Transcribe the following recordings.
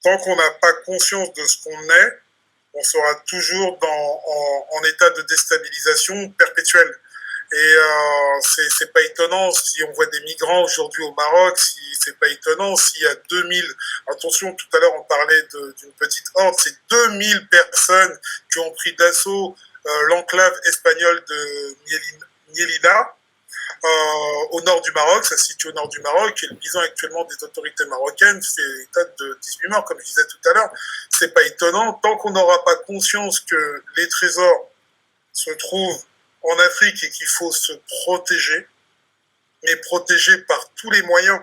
tant qu'on n'a pas conscience de ce qu'on est, on sera toujours en état de déstabilisation perpétuelle. Et c'est pas étonnant si on voit des migrants aujourd'hui au Maroc, si c'est pas étonnant s'il y a 2000, attention, tout à l'heure on parlait d'une petite horde, c'est 2000 personnes qui ont pris d'assaut l'enclave espagnole de Mielina, au nord du Maroc, ça se situe au nord du Maroc, et le bilan actuellement des autorités marocaines fait état de 18 morts, comme je disais tout à l'heure. C'est pas étonnant, tant qu'on n'aura pas conscience que les trésors se trouvent en Afrique et qu'il faut se protéger, mais protéger par tous les moyens.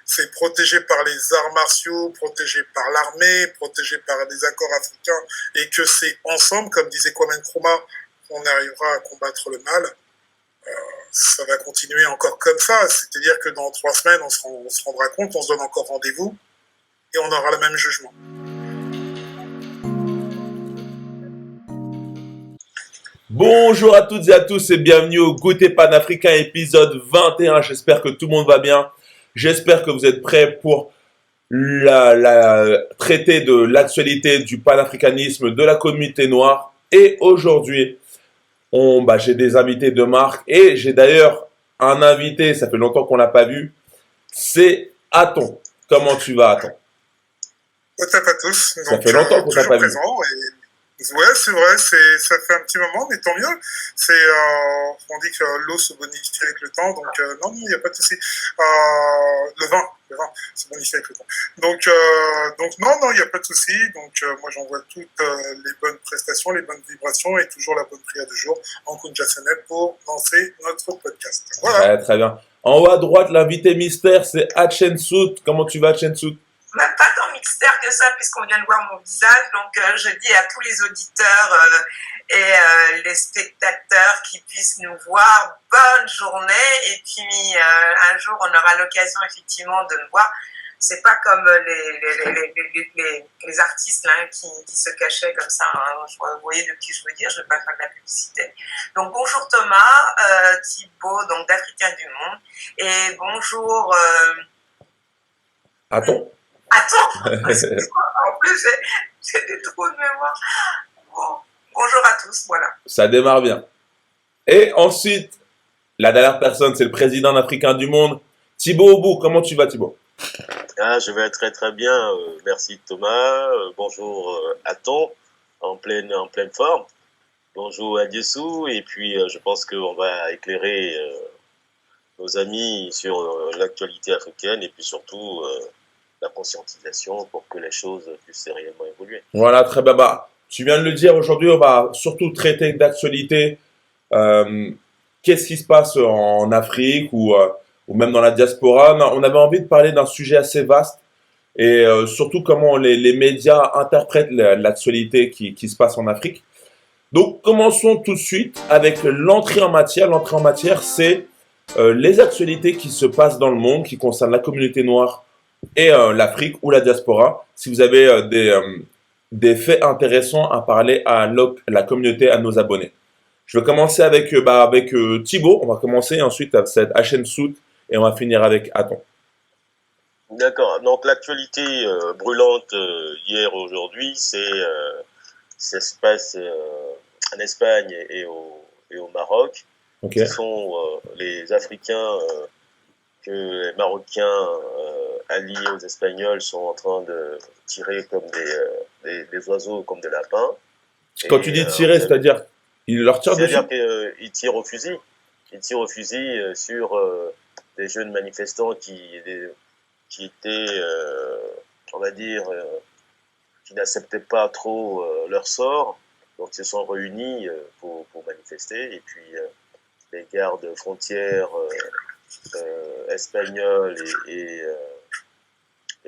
C'est protégé par les arts martiaux, protégé par l'armée, protégé par des accords africains, et que c'est ensemble, comme disait Kwame Nkrumah, qu'on arrivera à combattre le mal. Ça va continuer encore comme ça, c'est-à-dire que dans 3 semaines, on se rendra compte, on se donne encore rendez-vous, et on aura le même jugement. Bonjour à toutes et à tous et bienvenue au Goûter Panafricain épisode 21. J'espère que tout le monde va bien. J'espère que vous êtes prêts pour traiter de l'actualité du panafricanisme de la communauté noire. Et aujourd'hui, j'ai des invités de marque et j'ai d'ailleurs un invité, ça fait longtemps qu'on l'a pas vu, c'est Aton. Comment tu vas, Aton? What's à tous, Ça donc fait longtemps qu'on t'a toujours pas vu. présent, et ouais, c'est vrai, ça fait un petit moment, mais tant mieux. On dit que l'eau se bonifie avec le temps, donc non, il n'y a pas de souci. Le vin se bonifie avec le temps. Donc non, il n'y a pas de souci. Donc moi, j'envoie toutes les bonnes prestations, les bonnes vibrations et toujours la bonne prière du jour en Kunja Seneb pour lancer notre podcast. Voilà. Très, très bien. En haut à droite, l'invité mystère, c'est Hatchen Sout. Comment tu vas, Hatchen Sout? Même pas tant mystère que ça, puisqu'on vient de voir mon visage. Donc, je dis à tous les auditeurs et les spectateurs qui puissent nous voir, bonne journée. Et puis, un jour, on aura l'occasion, effectivement, de me voir. C'est pas comme les artistes là, qui se cachaient comme ça. Hein. Vous voyez de qui je veux dire, je ne vais pas faire de la publicité. Donc, bonjour Thomas, Thibaut, donc d'Africain du Monde. Et bonjour... Aton. Attends, en plus j'ai des trous de mémoire. Bon, bonjour à tous, voilà. Ça démarre bien. Et ensuite, la dernière personne, c'est le président africain du monde, Thibaut Obou. Comment tu vas, Thibaut? Je vais très très bien. Merci Thomas. Bonjour Aton, en pleine forme. Bonjour Adiesu. Et puis je pense qu'on va éclairer nos amis sur l'actualité africaine et puis surtout la conscientisation pour que les choses puissent réellement évoluer. Voilà, très bien. Tu viens de le dire, aujourd'hui, on va surtout traiter d'actualité. Qu'est-ce qui se passe en Afrique ou même dans la diaspora? On avait envie de parler d'un sujet assez vaste et surtout comment les médias interprètent l'actualité qui se passe en Afrique. Donc, commençons tout de suite avec l'entrée en matière. L'entrée en matière, c'est les actualités qui se passent dans le monde, qui concernent la communauté noire et l'Afrique ou la diaspora. Si vous avez des faits intéressants à parler à la communauté, à nos abonnés. Je vais commencer avec Thibaut. On va commencer ensuite avec cette HN Sout et on va finir avec Aton. D'accord. Donc l'actualité brûlante hier aujourd'hui, ça se passe en Espagne et au Maroc. Okay. Ce sont les Africains que les Marocains alliés aux Espagnols sont en train de tirer comme des oiseaux, comme des lapins. Quand tu dis tirer, c'est-à-dire ils leur tirent dessus? C'est-à-dire qu'ils tirent au fusil. Ils tirent au fusil sur des jeunes manifestants qui étaient, on va dire, qui n'acceptaient pas trop leur sort. Donc ils se sont réunis pour manifester. Et puis les gardes frontières espagnols et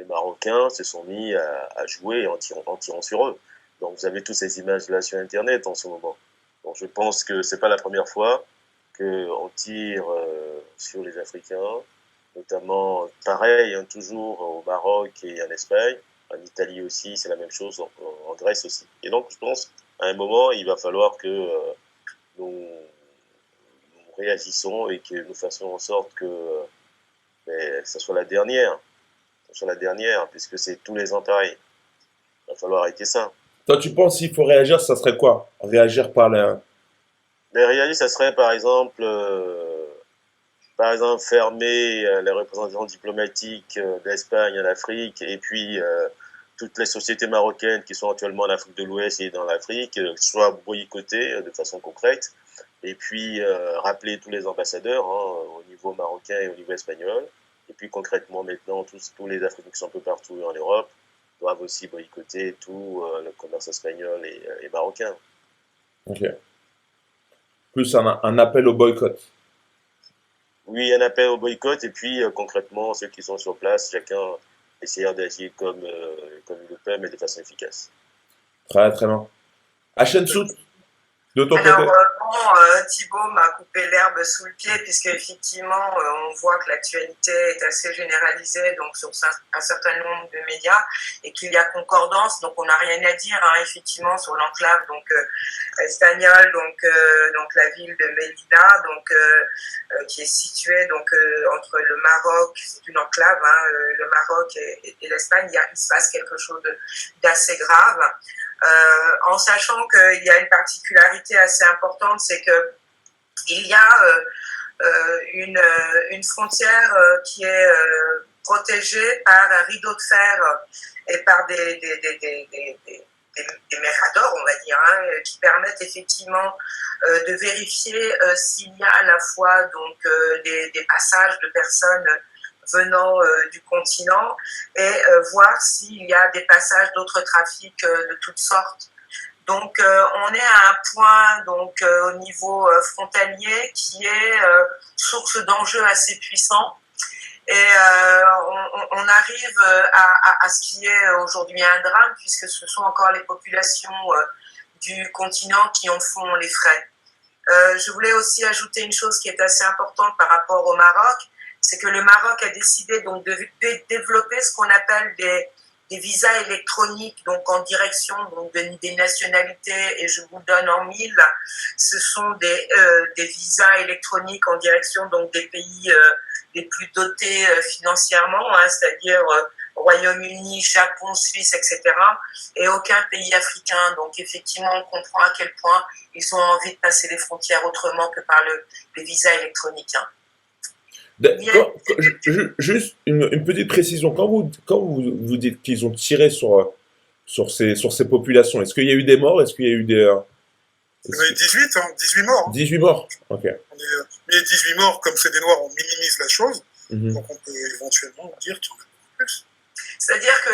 marocains se sont mis à jouer en tirant sur eux. Donc vous avez toutes ces images-là sur Internet en ce moment. Donc je pense que c'est pas la première fois qu'on tire sur les Africains, notamment pareil, hein, toujours au Maroc et en Espagne, en Italie aussi, c'est la même chose, en Grèce aussi. Et donc je pense à un moment, il va falloir que nous réagissons et que nous fassions en sorte que ça soit la dernière, puisque c'est tous les ans pareil. va falloir arrêter ça. Toi, tu penses s'il faut réagir, ça serait quoi? Réagir par la... Mais réalité, ça serait par exemple fermer les représentations diplomatiques d'Espagne en Afrique et puis toutes les sociétés marocaines qui sont actuellement en Afrique de l'Ouest et dans l'Afrique, soient boycottées de façon concrète. Et puis rappeler tous les ambassadeurs au niveau marocain et au niveau espagnol. Et puis concrètement maintenant, tous les Africains qui sont un peu partout en Europe doivent aussi boycotter tout le commerce espagnol et marocain. Ok. Plus un appel au boycott. Oui, un appel au boycott et puis concrètement, ceux qui sont sur place, chacun essayant d'agir comme il le peut, mais de façon efficace. Très, très bien. Hachem Sout, de ton Alors, côté? Thibaut m'a coupé l'herbe sous le pied, puisque effectivement, on voit que l'actualité est assez généralisée donc sur un certain nombre de médias et qu'il y a concordance. Donc, on n'a rien à dire effectivement sur l'enclave donc espagnole, donc la ville de Melilla, donc qui est située donc entre le Maroc, c'est une enclave, le Maroc et l'Espagne. Il se passe quelque chose d'assez grave. En sachant qu'il y a une particularité assez importante, c'est que il y a une frontière qui est protégée par un rideau de fer et par des méradors, on va dire, qui permettent effectivement de vérifier s'il y a à la fois donc des passages de personnes venant du continent et voir s'il y a des passages d'autres trafics de toutes sortes. Donc on est à un point donc au niveau frontalier qui est source d'enjeux assez puissants et on arrive à ce qui est aujourd'hui un drame, puisque ce sont encore les populations du continent qui en font les frais. Je voulais aussi ajouter une chose qui est assez importante par rapport au Maroc, c'est que le Maroc a décidé donc de développer ce qu'on appelle des visas électroniques donc en direction donc des nationalités, et je vous donne en mille. Ce sont des visas électroniques en direction donc des pays les plus dotés financièrement, c'est-à-dire Royaume-Uni, Japon, Suisse, etc. Et aucun pays africain. Donc effectivement, on comprend à quel point ils ont envie de passer les frontières autrement que par les visas électroniques. Juste une petite précision. Quand vous dites qu'ils ont tiré sur ces populations, est-ce qu'il y a eu des morts? Est-ce qu'il y a eu des... Il y en a eu 18 morts. 18 morts, ok. Mais 18 morts, comme c'est des Noirs, on minimise la chose. Donc on peut éventuellement dire qu'il y en a beaucoup plus. C'est-à-dire que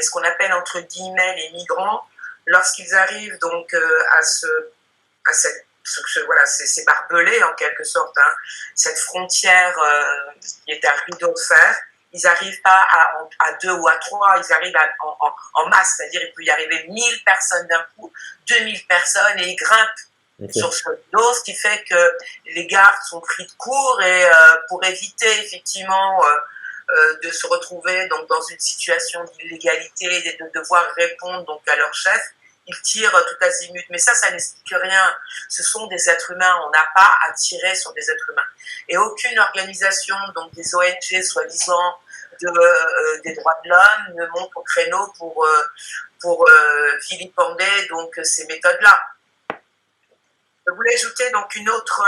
ce qu'on appelle entre guillemets les migrants, lorsqu'ils arrivent donc ces barbelés en quelque sorte, cette frontière qui est un rideau de fer, ils n'arrivent pas à 2 ou à 3, ils arrivent en masse, c'est-à-dire il peut y arriver 1000 personnes d'un coup, 2000 personnes, et ils grimpent sur ce rideau, ce qui fait que les gardes sont pris de court, et pour éviter effectivement de se retrouver donc dans une situation d'illégalité et de devoir répondre donc à leur chef, ils tirent tout azimut. Mais ça n'explique rien. Ce sont des êtres humains. On n'a pas à tirer sur des êtres humains. Et aucune organisation, donc des ONG soi-disant des droits de l'homme, ne monte au créneau pour vilipender donc ces méthodes-là. Je voulais ajouter donc une autre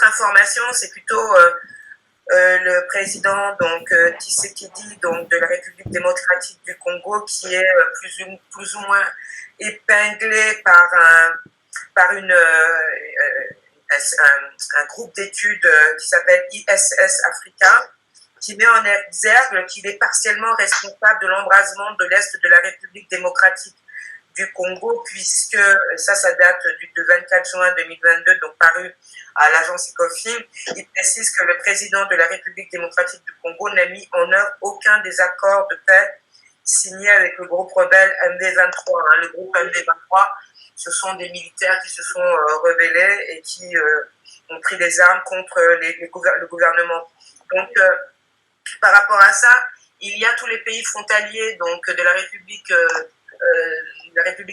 information, c'est plutôt le président donc Tshisekedi donc de la République démocratique du Congo, qui est plus ou moins épinglé par un groupe d'études qui s'appelle ISS Africa, qui met en exergue qu'il est partiellement responsable de l'embrasement de l'Est de la République démocratique du Congo, puisque ça date du 24 juin 2022, donc paru à l'agence Ecofin. Il précise que le président de la République démocratique du Congo n'a mis en œuvre aucun des accords de paix signés avec le groupe rebelle MD23. Le groupe MD23, ce sont des militaires qui se sont rebellés et qui ont pris des armes contre le gouvernement. Donc, par rapport à ça, il y a tous les pays frontaliers donc de la République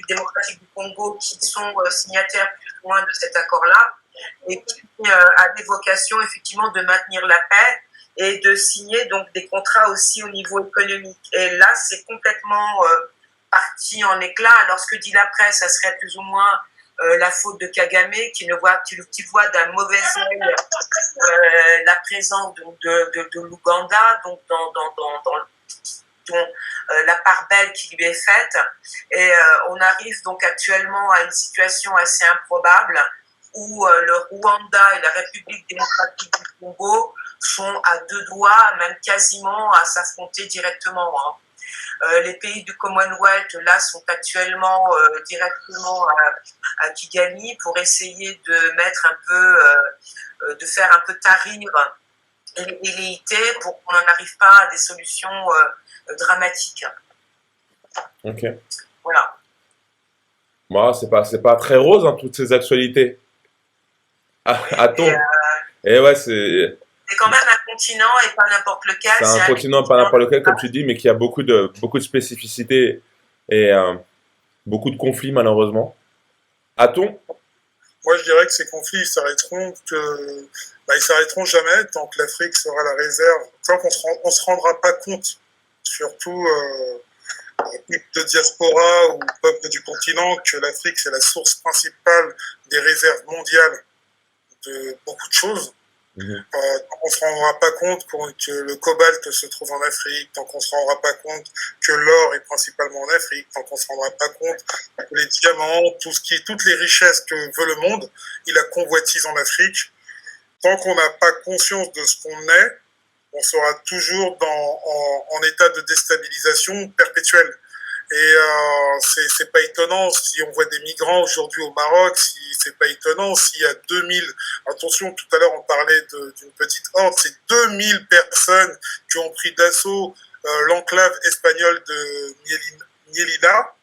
démocratique du Congo qui sont signataires plus ou moins de cet accord-là, et qui a des vocations effectivement de maintenir la paix et de signer donc des contrats aussi au niveau économique. Et là, c'est complètement parti en éclat. Alors, ce que dit la presse, ça serait plus ou moins la faute de Kagame qui voit d'un mauvais œil la présence de l'Ouganda, donc dont la part belle qui lui est faite. Et on arrive donc actuellement à une situation assez improbable où le Rwanda et la République démocratique du Congo sont à deux doigts, même quasiment, à s'affronter directement. Les pays du Commonwealth, là, sont actuellement directement à Kigali pour essayer de mettre un peu, de faire un peu tarir les velléités pour qu'on n'en arrive pas à des solutions dramatiques. Ok. Voilà. Moi, c'est pas très rose, hein, toutes ces actualités. Ah, Oui, attends. Et ouais, c'est quand même un continent et pas n'importe lequel. un continent, pas n'importe lequel, comme tu dis, mais qui a beaucoup de spécificités et beaucoup de conflits, malheureusement. A-t-on? Moi, je dirais que ces conflits, ils s'arrêteront jamais tant que l'Afrique sera la réserve, tant qu'on se rendra pas compte, surtout de diaspora ou peuple du continent, que l'Afrique, c'est la source principale des réserves mondiales de beaucoup de choses. Tant qu'on ne se rendra pas compte que le cobalt se trouve en Afrique, tant qu'on ne se rendra pas compte que l'or est principalement en Afrique, tant qu'on ne se rendra pas compte que les diamants, toutes les richesses que veut le monde, il la convoitise en Afrique. Tant qu'on n'a pas conscience de ce qu'on est, on sera toujours en état de déstabilisation perpétuelle. Et c'est pas étonnant si on voit des migrants aujourd'hui au Maroc, c'est pas étonnant s'il y a 2000, attention, tout à l'heure on parlait d'une petite horde, c'est 2000 personnes qui ont pris d'assaut l'enclave espagnole de Mielina,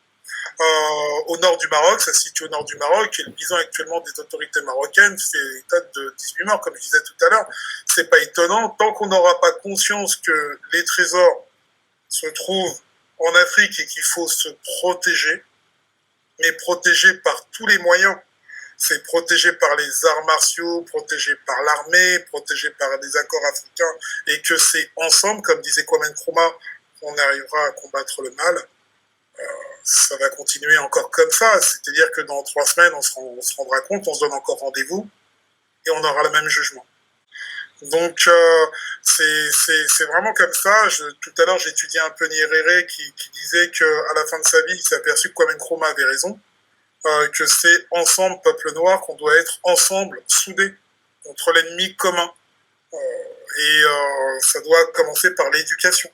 au nord du Maroc, ça se situe au nord du Maroc, et le bilan actuellement des autorités marocaines fait état de 18 morts, comme je disais tout à l'heure. C'est pas étonnant, tant qu'on n'aura pas conscience que les trésors se trouvent en Afrique et qu'il faut se protéger, mais protéger par tous les moyens. C'est protégé par les arts martiaux, protégé par l'armée, protégé par des accords africains, et que c'est ensemble, comme disait Kwame Nkrumah, qu'on arrivera à combattre le mal. Ça va continuer encore comme ça, c'est-à-dire que dans 3 semaines, on se rendra compte, on se donne encore rendez-vous, et on aura le même jugement. Donc, c'est vraiment comme ça. Tout à l'heure, j'étudiais un peu Nyerere qui disait qu'à la fin de sa vie, il s'est aperçu que Kwame Nkrumah avait raison, que c'est ensemble, peuple noir, qu'on doit être ensemble, soudés, contre l'ennemi commun. Ça doit commencer par l'éducation.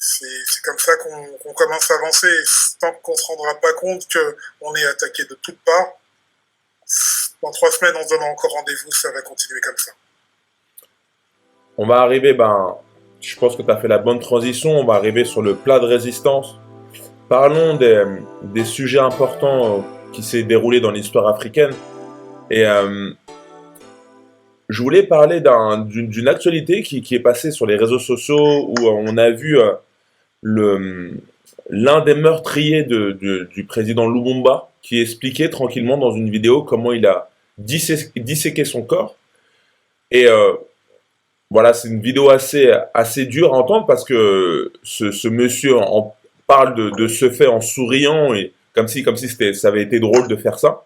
C'est comme ça qu'on commence à avancer. Tant qu'on ne se rendra pas compte qu'on est attaqué de toutes parts, dans 3 semaines, on se donne encore rendez-vous, ça va continuer comme ça. On va arriver, je pense que tu as fait la bonne transition, on va arriver sur le plat de résistance. Parlons des sujets importants qui s'est déroulé dans l'histoire africaine. Et je voulais parler d'une actualité qui est passée sur les réseaux sociaux où on a vu l'un des meurtriers du président Lumumba qui expliquait tranquillement dans une vidéo comment il a disséqué son corps. Et voilà, c'est une vidéo assez dure à entendre parce que ce monsieur en parle de ce fait en souriant et comme si ça avait été drôle de faire ça.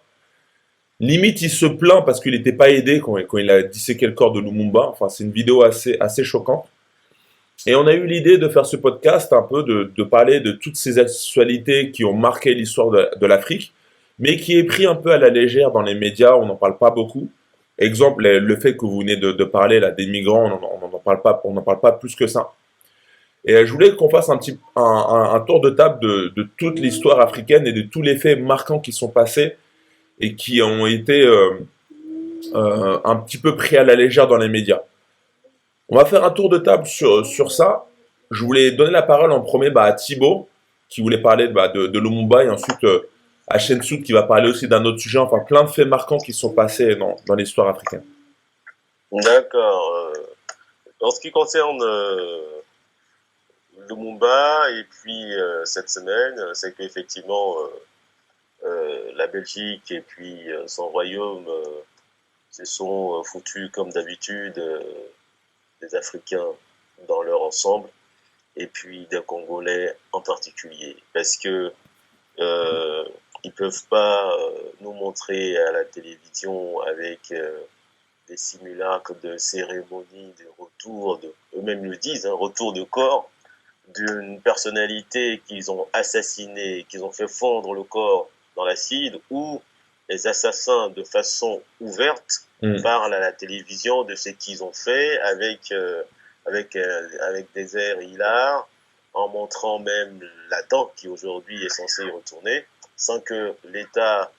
Limite, il se plaint parce qu'il n'était pas aidé quand il a disséqué le corps de Lumumba. Enfin, c'est une vidéo assez choquante. Et on a eu l'idée de faire ce podcast un peu, de parler de toutes ces actualités qui ont marqué l'histoire de l'Afrique, mais qui est pris un peu à la légère dans les médias, on n'en parle pas beaucoup. Exemple, le fait que vous venez de parler là, des migrants, on n'en parle pas plus que ça. Et je voulais qu'on fasse un tour de table de toute l'histoire africaine et de tous les faits marquants qui sont passés et qui ont été un petit peu pris à la légère dans les médias. On va faire un tour de table sur ça. Je voulais donner la parole en premier à Thibaut, qui voulait parler de Lumumba, et ensuite à Shensoud, qui va parler aussi d'un autre sujet, enfin plein de faits marquants qui sont passés dans l'histoire africaine. D'accord. En ce qui concerne Lumumba, et puis cette semaine, c'est qu'effectivement, la Belgique et puis son royaume se sont foutus, comme d'habitude, des Africains dans leur ensemble et puis des Congolais en particulier. Parce que ils peuvent pas nous montrer à la télévision avec des simulacres de cérémonies, de retour, eux-mêmes le disent, retour de corps d'une personnalité qu'ils ont assassinée, qu'ils ont fait fondre le corps dans l'acide, ou les assassins de façon ouverte parlent à la télévision de ce qu'ils ont fait avec des airs hilars, en montrant même la dent qui aujourd'hui est censée y retourner, sans que l'État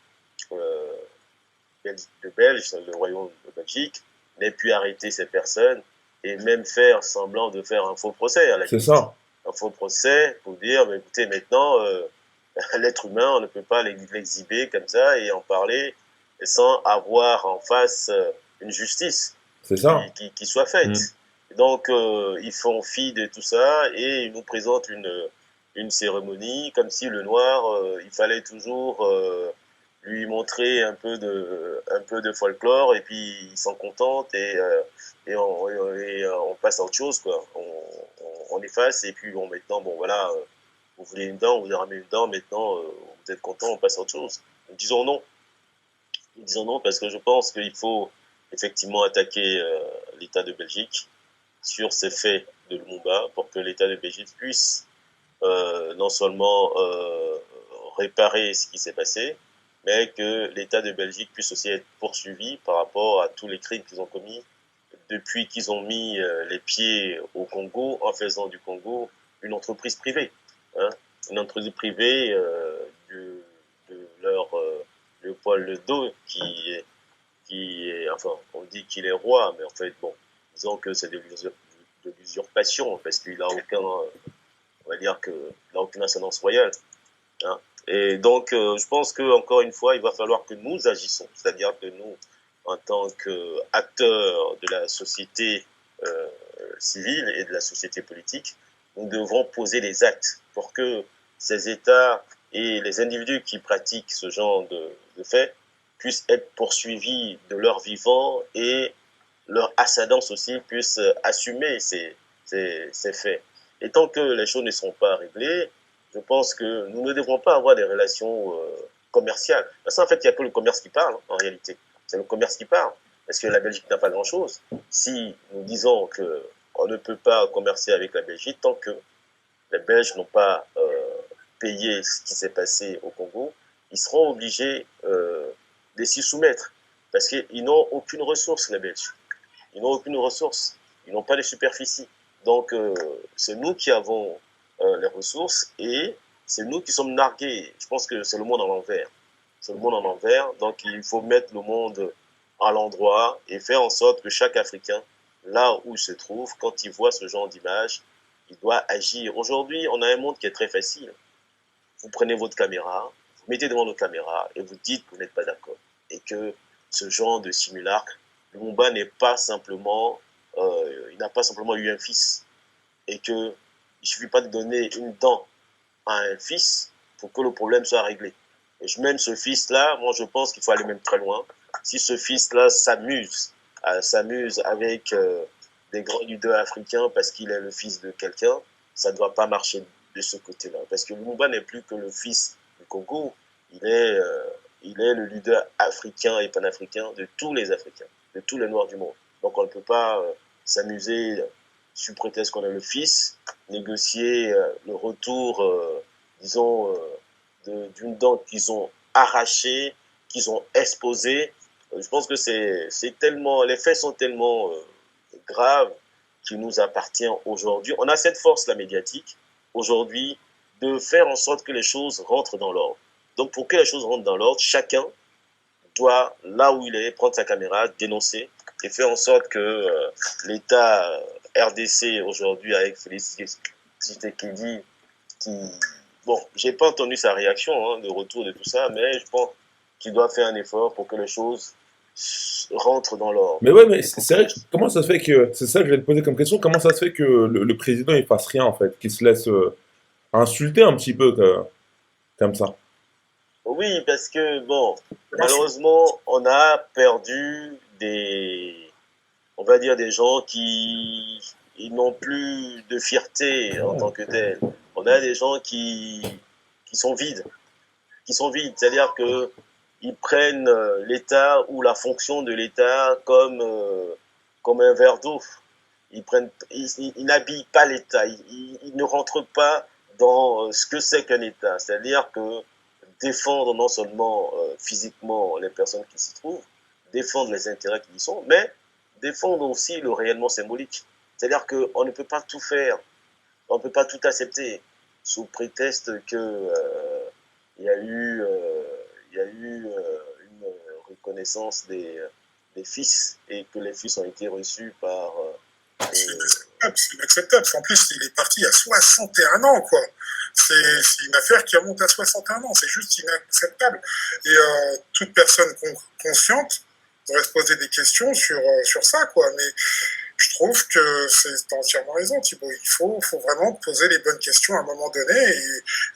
belge, le royaume de Belgique, n'ait pu arrêter ces personnes et même faire semblant de faire un faux procès à la C'est ça. Un faux procès pour dire, mais écoutez, maintenant, l'être humain, on ne peut pas l'exhiber comme ça et en parler sans avoir en face une justice C'est ça. qui soit faite. Donc, ils font fi de tout ça et ils nous présentent une cérémonie comme si le noir, il fallait toujours lui montrer un peu de folklore et puis ils s'en contentent et on passe à autre chose, quoi. On efface et puis bon, maintenant, bon voilà, vous voulez une dent, vous ramez une dent, maintenant vous êtes content, on passe à autre chose. Nous disons non. Nous disons non parce que je pense qu'il faut effectivement attaquer l'État de Belgique sur ces faits de Lumumba pour que l'État de Belgique puisse non seulement réparer ce qui s'est passé, mais que l'État de Belgique puisse aussi être poursuivi par rapport à tous les crimes qu'ils ont commis depuis qu'ils ont mis les pieds au Congo en faisant du Congo une entreprise privée. Une entreprise privée de leur Léopold II qui est, enfin, on dit qu'il est roi, mais en fait, bon, disons que c'est de l'usurpation parce qu'il n'a aucun, on va dire qu'il n'a aucune ascendance royale. Et donc, je pense qu'encore une fois, il va falloir que nous agissons, c'est-à-dire que nous, en tant qu'acteurs de la société civile et de la société politique, nous devrons poser des actes pour que ces États et les individus qui pratiquent ce genre de faits puissent être poursuivis de leur vivant et leur ascendance aussi puisse assumer ces faits. Et tant que les choses ne seront pas réglées, je pense que nous ne devrons pas avoir des relations commerciales. Parce qu'en fait, il n'y a que le commerce qui parle, en réalité. C'est le commerce qui parle. Parce que la Belgique n'a pas grand-chose. Si nous disons qu'on ne peut pas commercer avec la Belgique tant que les Belges n'ont pas payé ce qui s'est passé au Congo, ils seront obligés de s'y soumettre. Parce qu'ils n'ont aucune ressource, les Belges. Ils n'ont aucune ressource. Ils n'ont pas de superficie. Donc, c'est nous qui avons les ressources et c'est nous qui sommes nargués. Je pense que c'est le monde à l'envers. C'est le monde à l'envers. Donc, il faut mettre le monde à l'endroit et faire en sorte que chaque Africain, là où il se trouve, quand il voit ce genre d'image, il doit agir. Aujourd'hui, on a un monde qui est très facile. Vous prenez votre caméra, vous mettez devant notre caméra et vous dites que vous n'êtes pas d'accord. Et que ce genre de simulacre, Lumumba n'est pas simplement, il n'a pas simplement eu un fils. Et qu'il ne suffit pas de donner une dent à un fils pour que le problème soit réglé. Et même ce fils-là, moi je pense qu'il faut aller même très loin. Si ce fils-là s'amuse avec des grands leaders africains parce qu'il est le fils de quelqu'un, ça ne doit pas marcher de ce côté-là. Parce que Lumumba n'est plus que le fils du Congo, il est le leader africain et panafricain de tous les Africains, de tous les Noirs du monde. Donc on ne peut pas s'amuser sous prétexte qu'on est le fils, négocier le retour, disons, d'une dent qu'ils ont arrachée, qu'ils ont exposée. Je pense que c'est tellement, les faits sont tellement graves qu'il nous appartient aujourd'hui. On a cette force, la médiatique, aujourd'hui, de faire en sorte que les choses rentrent dans l'ordre. Donc pour que les choses rentrent dans l'ordre, chacun doit, là où il est, prendre sa caméra, dénoncer et faire en sorte que l'État RDC aujourd'hui avec Félix Tshisekedi bon, j'ai pas entendu sa réaction de retour de tout ça, mais je pense qu'il doit faire un effort pour que les choses rentrent dans l'ordre. Mais ouais, mais c'est vrai, comment ça se fait que, c'est ça que je vais te poser comme question, comment ça se fait que le président il fasse rien en fait, qu'il se laisse insulter un petit peu comme ça? Oui, parce que bon, malheureusement, on a perdu des on va dire, des gens qui ils n'ont plus de fierté en tant que tels. On a des gens qui sont vides, c'est-à-dire que ils prennent l'État ou la fonction de l'État comme un verre d'eau. Ils n'habillent pas l'État, ils ne rentrent pas dans ce que c'est qu'un État, c'est-à-dire que défendre non seulement physiquement les personnes qui s'y trouvent, défendre les intérêts qui y sont, mais défendre aussi le réellement symbolique. C'est-à-dire qu'on ne peut pas tout faire, on ne peut pas tout accepter sous prétexte que il y a eu une reconnaissance des fils et que les fils ont été reçus par C'est inacceptable. En plus, il est parti à 61 ans, quoi. C'est une affaire qui remonte à 61 ans. C'est juste inacceptable. Et toute personne consciente devrait se poser des questions sur ça, quoi. Mais je trouve que c'est entièrement raison, Thibaut. Il faut vraiment poser les bonnes questions à un moment donné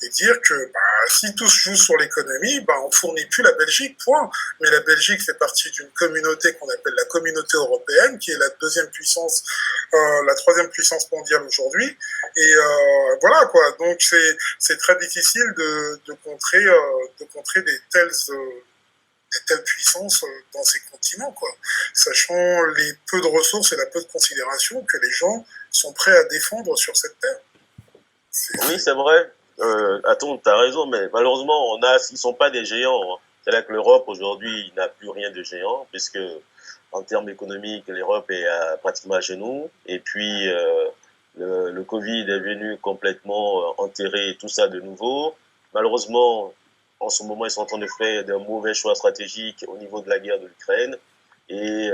et dire que si tout se joue sur l'économie, on fournit plus la Belgique, point. Mais la Belgique fait partie d'une communauté qu'on appelle la communauté européenne, qui est la la troisième puissance mondiale aujourd'hui. Et voilà, quoi. Donc c'est très difficile de contrer des telles puissances dans ces continents, quoi. Sachant les peu de ressources et la peu de considération que les gens sont prêts à défendre sur cette terre. Oui, c'est vrai. Attends, tu as raison, mais malheureusement, ils sont pas des géants. Hein. C'est-à-dire que l'Europe, aujourd'hui, n'a plus rien de géant, puisque en termes économiques, l'Europe est pratiquement à genoux. Et puis, le Covid est venu complètement enterrer tout ça de nouveau. Malheureusement, en ce moment, ils sont en train de faire de mauvais choix stratégiques au niveau de la guerre de l'Ukraine. Et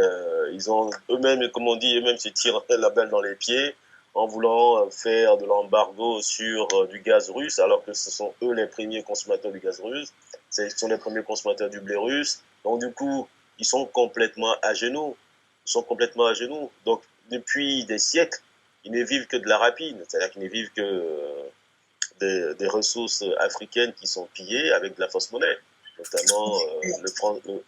ils ont eux-mêmes, comme on dit, eux-mêmes se tirent la balle dans les pieds en voulant faire de l'embargo sur du gaz russe, alors que ce sont eux les premiers consommateurs du gaz russe, ce sont les premiers consommateurs du blé russe. Donc du coup, ils sont complètement à genoux. Ils sont complètement à genoux. Donc depuis des siècles, ils ne vivent que de la rapine, c'est-à-dire qu'ils ne vivent que des ressources africaines qui sont pillées avec de la fausse monnaie, notamment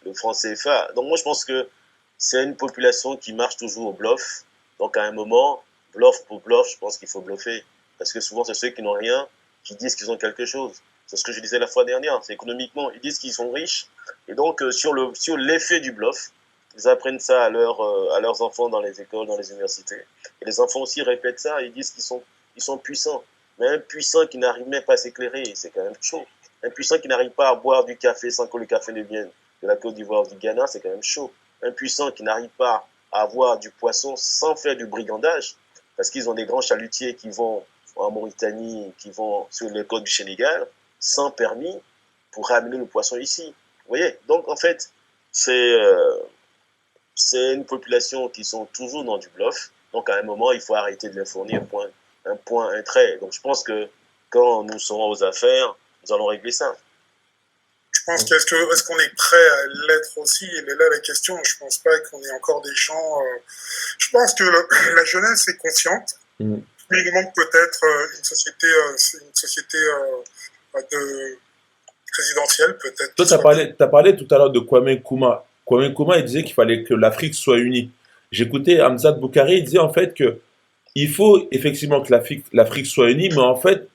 le franc CFA. Donc moi je pense que c'est une population qui marche toujours au bluff. Donc à un moment, bluff pour bluff, je pense qu'il faut bluffer. Parce que souvent c'est ceux qui n'ont rien qui disent qu'ils ont quelque chose. C'est ce que je disais la fois dernière, c'est économiquement, ils disent qu'ils sont riches. Et donc sur l'effet du bluff, ils apprennent ça à leurs enfants dans les écoles, dans les universités. Et les enfants aussi répètent ça, ils disent qu'ils sont puissants. Mais un puissant qui n'arrive même pas à s'éclairer, c'est quand même chaud. Un puissant qui n'arrive pas à boire du café sans que le café ne vienne de la Côte d'Ivoire ou du Ghana, c'est quand même chaud. Un puissant qui n'arrive pas à avoir du poisson sans faire du brigandage, parce qu'ils ont des grands chalutiers qui vont en Mauritanie, qui vont sur les côtes du Sénégal, sans permis, pour ramener le poisson ici. Vous voyez? Donc, en fait, c'est une population qui sont toujours dans du bluff. Donc, à un moment, il faut arrêter de les fournir un trait. Donc, je pense que quand nous serons aux affaires, nous allons régler ça. Je pense est-ce qu'on est prêt à l'être aussi? Et là la question. Je pense pas qu'on ait encore des gens. Je pense que la jeunesse est consciente. Mais il manque peut-être une société de présidentielle, peut-être. Toi, t'as parlé tout à l'heure de Kwame Nkrumah. Kwame Nkrumah, il disait qu'il fallait que l'Afrique soit unie. J'écoutais Hamzat Boukari, il disait en fait que il faut effectivement que l'Afrique soit unie, mais en fait,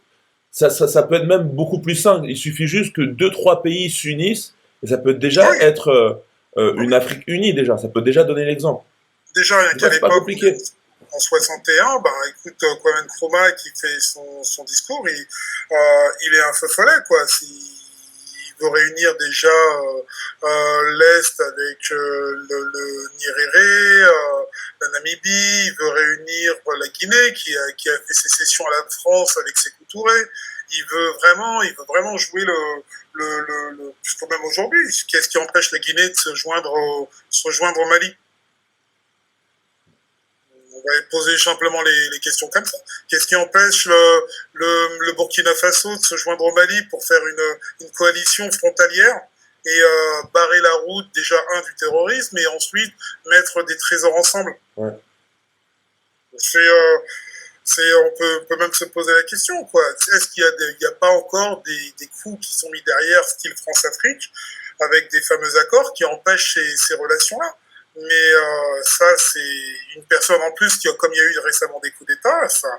ça peut être même beaucoup plus simple. Il suffit juste que 2-3 pays s'unissent, et ça peut déjà être une Afrique unie, déjà. Ça peut déjà donner l'exemple. Déjà, C'est pas compliqué. En 61, écoute, Kwame Nkrumah qui fait son discours, il est un feu follet, quoi. Il veut réunir déjà l'Est avec le Nyerere, la Namibie, il veut réunir la Guinée qui a fait sécession à la France avec Sékou Touré. Il veut vraiment jouer jusqu'au même aujourd'hui. Qu'est-ce qui empêche la Guinée de se rejoindre au Mali? On va poser simplement les questions comme ça. Qu'est-ce qui empêche le Burkina Faso de se joindre au Mali pour faire une coalition frontalière et barrer la route déjà du terrorisme et ensuite mettre des trésors ensemble? Ouais. On peut même se poser la question, quoi. Est-ce qu'il y a pas encore des coups qui sont mis derrière, style France-Afrique, avec des fameux accords qui empêchent ces relations-là? mais ça, c'est une personne en plus, comme il y a eu récemment des coups d'État, ça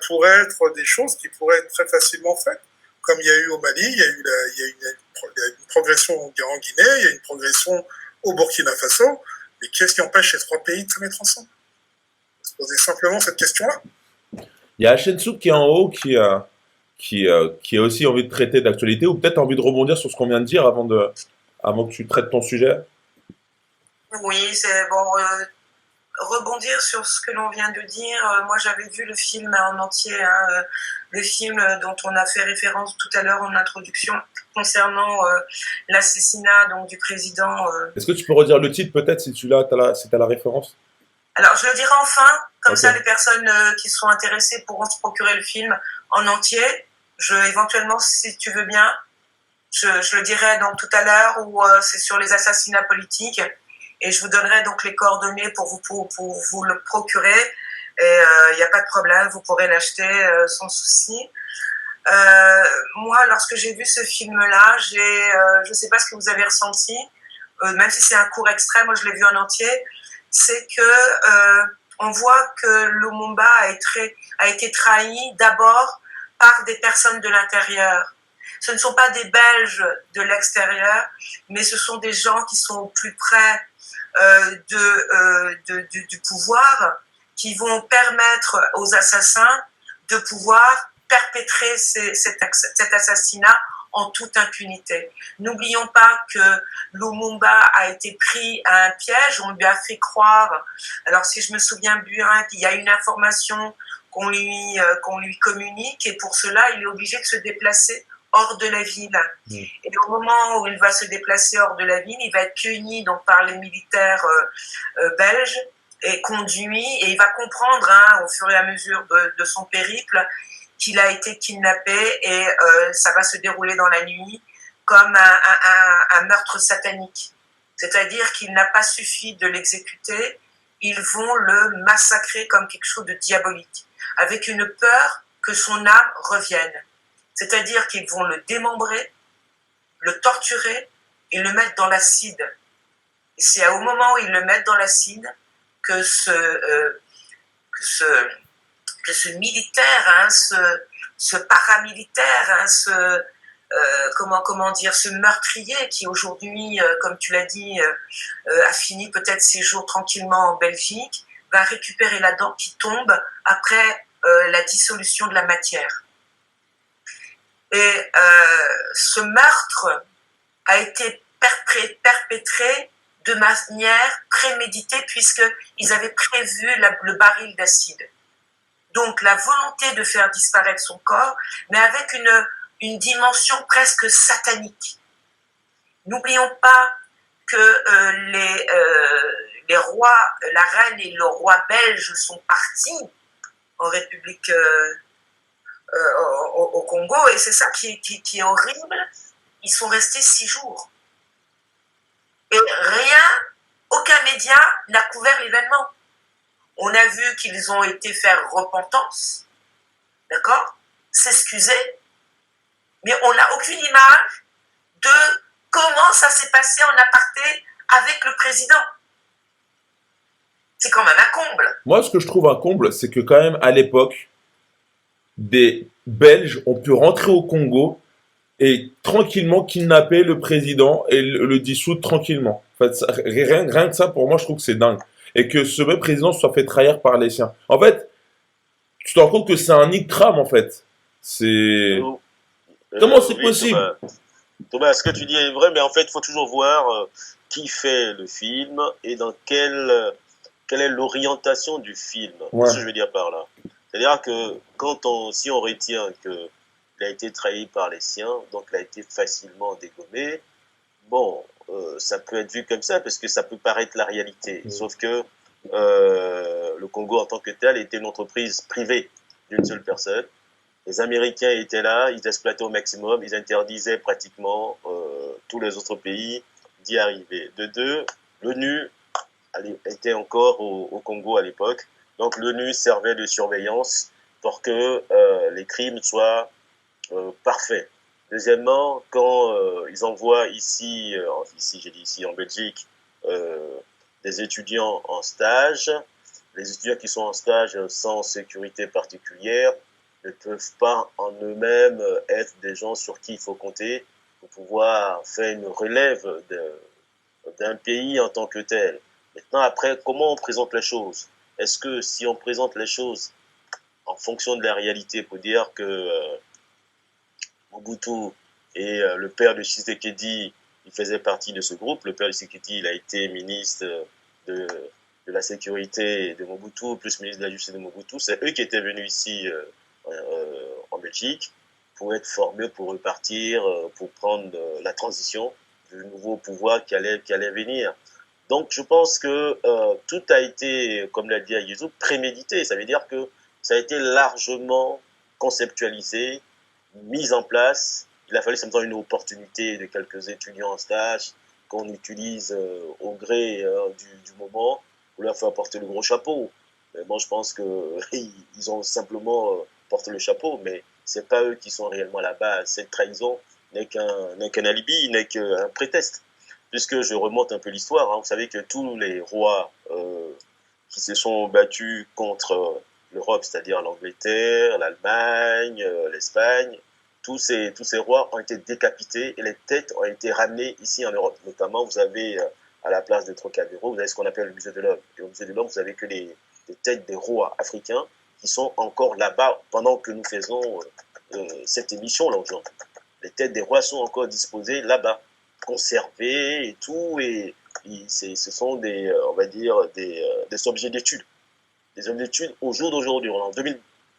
pourrait être des choses qui pourraient être très facilement faites. Comme il y a eu au Mali, il y a une progression en Guinée, il y a une progression au Burkina Faso, mais qu'est-ce qui empêche ces trois pays de se mettre ensemble? Se poser simplement cette question-là. Il y a Shensouk qui est en haut qui a aussi envie de traiter d'actualité ou peut-être envie de rebondir sur ce qu'on vient de dire avant que tu traites ton sujet. Oui, c'est bon. Rebondir sur ce que l'on vient de dire. Moi, j'avais vu le film en entier, hein, le film dont on a fait référence tout à l'heure en introduction concernant l'assassinat donc du président. Est-ce que tu peux redire le titre peut-être si tu si t'as la référence? Alors, je le dirai enfin, comme Ok. ça les personnes qui sont intéressées pourront se procurer le film en entier. Éventuellement, si tu veux bien, je le dirai donc tout à l'heure où c'est sur les assassinats politiques. Et je vous donnerai donc les coordonnées pour vous le procurer. Et il n'y a pas de problème, vous pourrez l'acheter sans souci. Moi, lorsque j'ai vu ce film-là, je ne sais pas ce que vous avez ressenti, même si c'est un court extrait, moi je l'ai vu en entier, c'est que on voit que Lumumba a été trahi d'abord par des personnes de l'intérieur. Ce ne sont pas des Belges de l'extérieur, mais ce sont des gens qui sont au plus près du pouvoir, qui vont permettre aux assassins de pouvoir perpétrer cet assassinat en toute impunité. N'oublions pas que Lumumba a été pris à un piège, on lui a fait croire, alors si je me souviens bien, qu'il y a une information qu'on lui communique, et pour cela, il est obligé de se déplacer hors de la ville. Et au moment où il va se déplacer hors de la ville, il va être cueilli donc, par les militaires belges et conduit, et il va comprendre au fur et à mesure de son périple qu'il a été kidnappé, et ça va se dérouler dans la nuit comme un meurtre satanique. C'est-à-dire qu'il n'a pas suffi de l'exécuter, ils vont le massacrer comme quelque chose de diabolique, avec une peur que son âme revienne. C'est-à-dire qu'ils vont le démembrer, le torturer et le mettre dans l'acide. Et c'est au moment où ils le mettent dans l'acide que ce militaire, ce paramilitaire, ce meurtrier qui aujourd'hui, comme tu l'as dit, a fini peut-être ses jours tranquillement en Belgique, va récupérer la dent qui tombe après la dissolution de la matière. Et ce meurtre a été perpétré de manière préméditée puisqu'ils avaient prévu le baril d'acide. Donc la volonté de faire disparaître son corps, mais avec une dimension presque satanique. N'oublions pas que les rois, la reine et le roi belge sont partis en République au Congo, et c'est ça qui est horrible. Ils sont restés 6 jours. Et aucun média n'a couvert l'événement. On a vu qu'ils ont été faire repentance, d'accord, s'excuser, mais on n'a aucune image de comment ça s'est passé en aparté avec le président. C'est quand même un comble. Moi, ce que je trouve un comble, c'est que quand même à l'époque, des Belges ont pu rentrer au Congo et tranquillement kidnapper le président et le dissoudre tranquillement. En fait, rien que ça, pour moi, je trouve que c'est dingue. Et que ce même président soit fait trahir par les siens. En fait, tu te rends compte que c'est un Ickram, en fait. C'est... Comment c'est possible? Thomas, ce que tu dis est vrai, mais en fait, il faut toujours voir qui fait le film et dans quelle est l'orientation du film. Ouais. C'est ce que je veux dire par là. C'est-à-dire que si on retient qu'il a été trahi par les siens, donc il a été facilement dégommé, bon, ça peut être vu comme ça parce que ça peut paraître la réalité. Sauf que le Congo en tant que tel était une entreprise privée d'une seule personne. Les Américains étaient là, ils exploitaient au maximum, ils interdisaient pratiquement tous les autres pays d'y arriver. De deux, l'ONU était encore au Congo à l'époque, donc l'ONU servait de surveillance pour que les crimes soient parfaits. Deuxièmement, quand ils envoient ici, j'ai dit ici en Belgique, des étudiants en stage. Les étudiants qui sont en stage sans sécurité particulière ne peuvent pas en eux-mêmes être des gens sur qui il faut compter pour pouvoir faire une relève d'un pays en tant que tel. Maintenant, après, comment on présente les choses? Est-ce que si on présente les choses en fonction de la réalité, pour dire que Mobutu et le père de Tshisekedi, il faisait partie de ce groupe. Le père de Tshisekedi, il a été ministre de, de la sécurité de Mobutu, plus ministre de la justice de Mobutu. C'est eux qui étaient venus ici en Belgique pour être formés, pour repartir, pour prendre la transition du nouveau pouvoir qui allait venir. Donc je pense que tout a été, comme l'a dit Ayezou, prémédité. Ça veut dire que ça a été largement conceptualisé, mis en place. Il a fallu simplement une opportunité de quelques étudiants en stage qu'on utilise au gré du moment pour leur faire porter le gros chapeau. Mais bon, je pense qu'ils ont simplement porté le chapeau, mais ce n'est pas eux qui sont réellement à la base. Cette trahison n'est qu'un alibi, n'est qu'un prétexte. Puisque je remonte un peu l'histoire, hein, vous savez que tous les rois qui se sont battus contre l'Europe, c'est-à-dire l'Angleterre, l'Allemagne, l'Espagne, tous ces rois ont été décapités et les têtes ont été ramenées ici en Europe. Notamment, vous avez à la place de Trocadéro, vous avez ce qu'on appelle le musée de l'homme. Et au musée de l'homme, vous avez que les têtes des rois africains qui sont encore là-bas pendant que nous faisons cette émission-là aujourd'hui. Les têtes des rois sont encore disposées là-bas, conservées et tout, et ce sont des, on va dire, des objets d'étude. Des objets d'étude au jour d'aujourd'hui,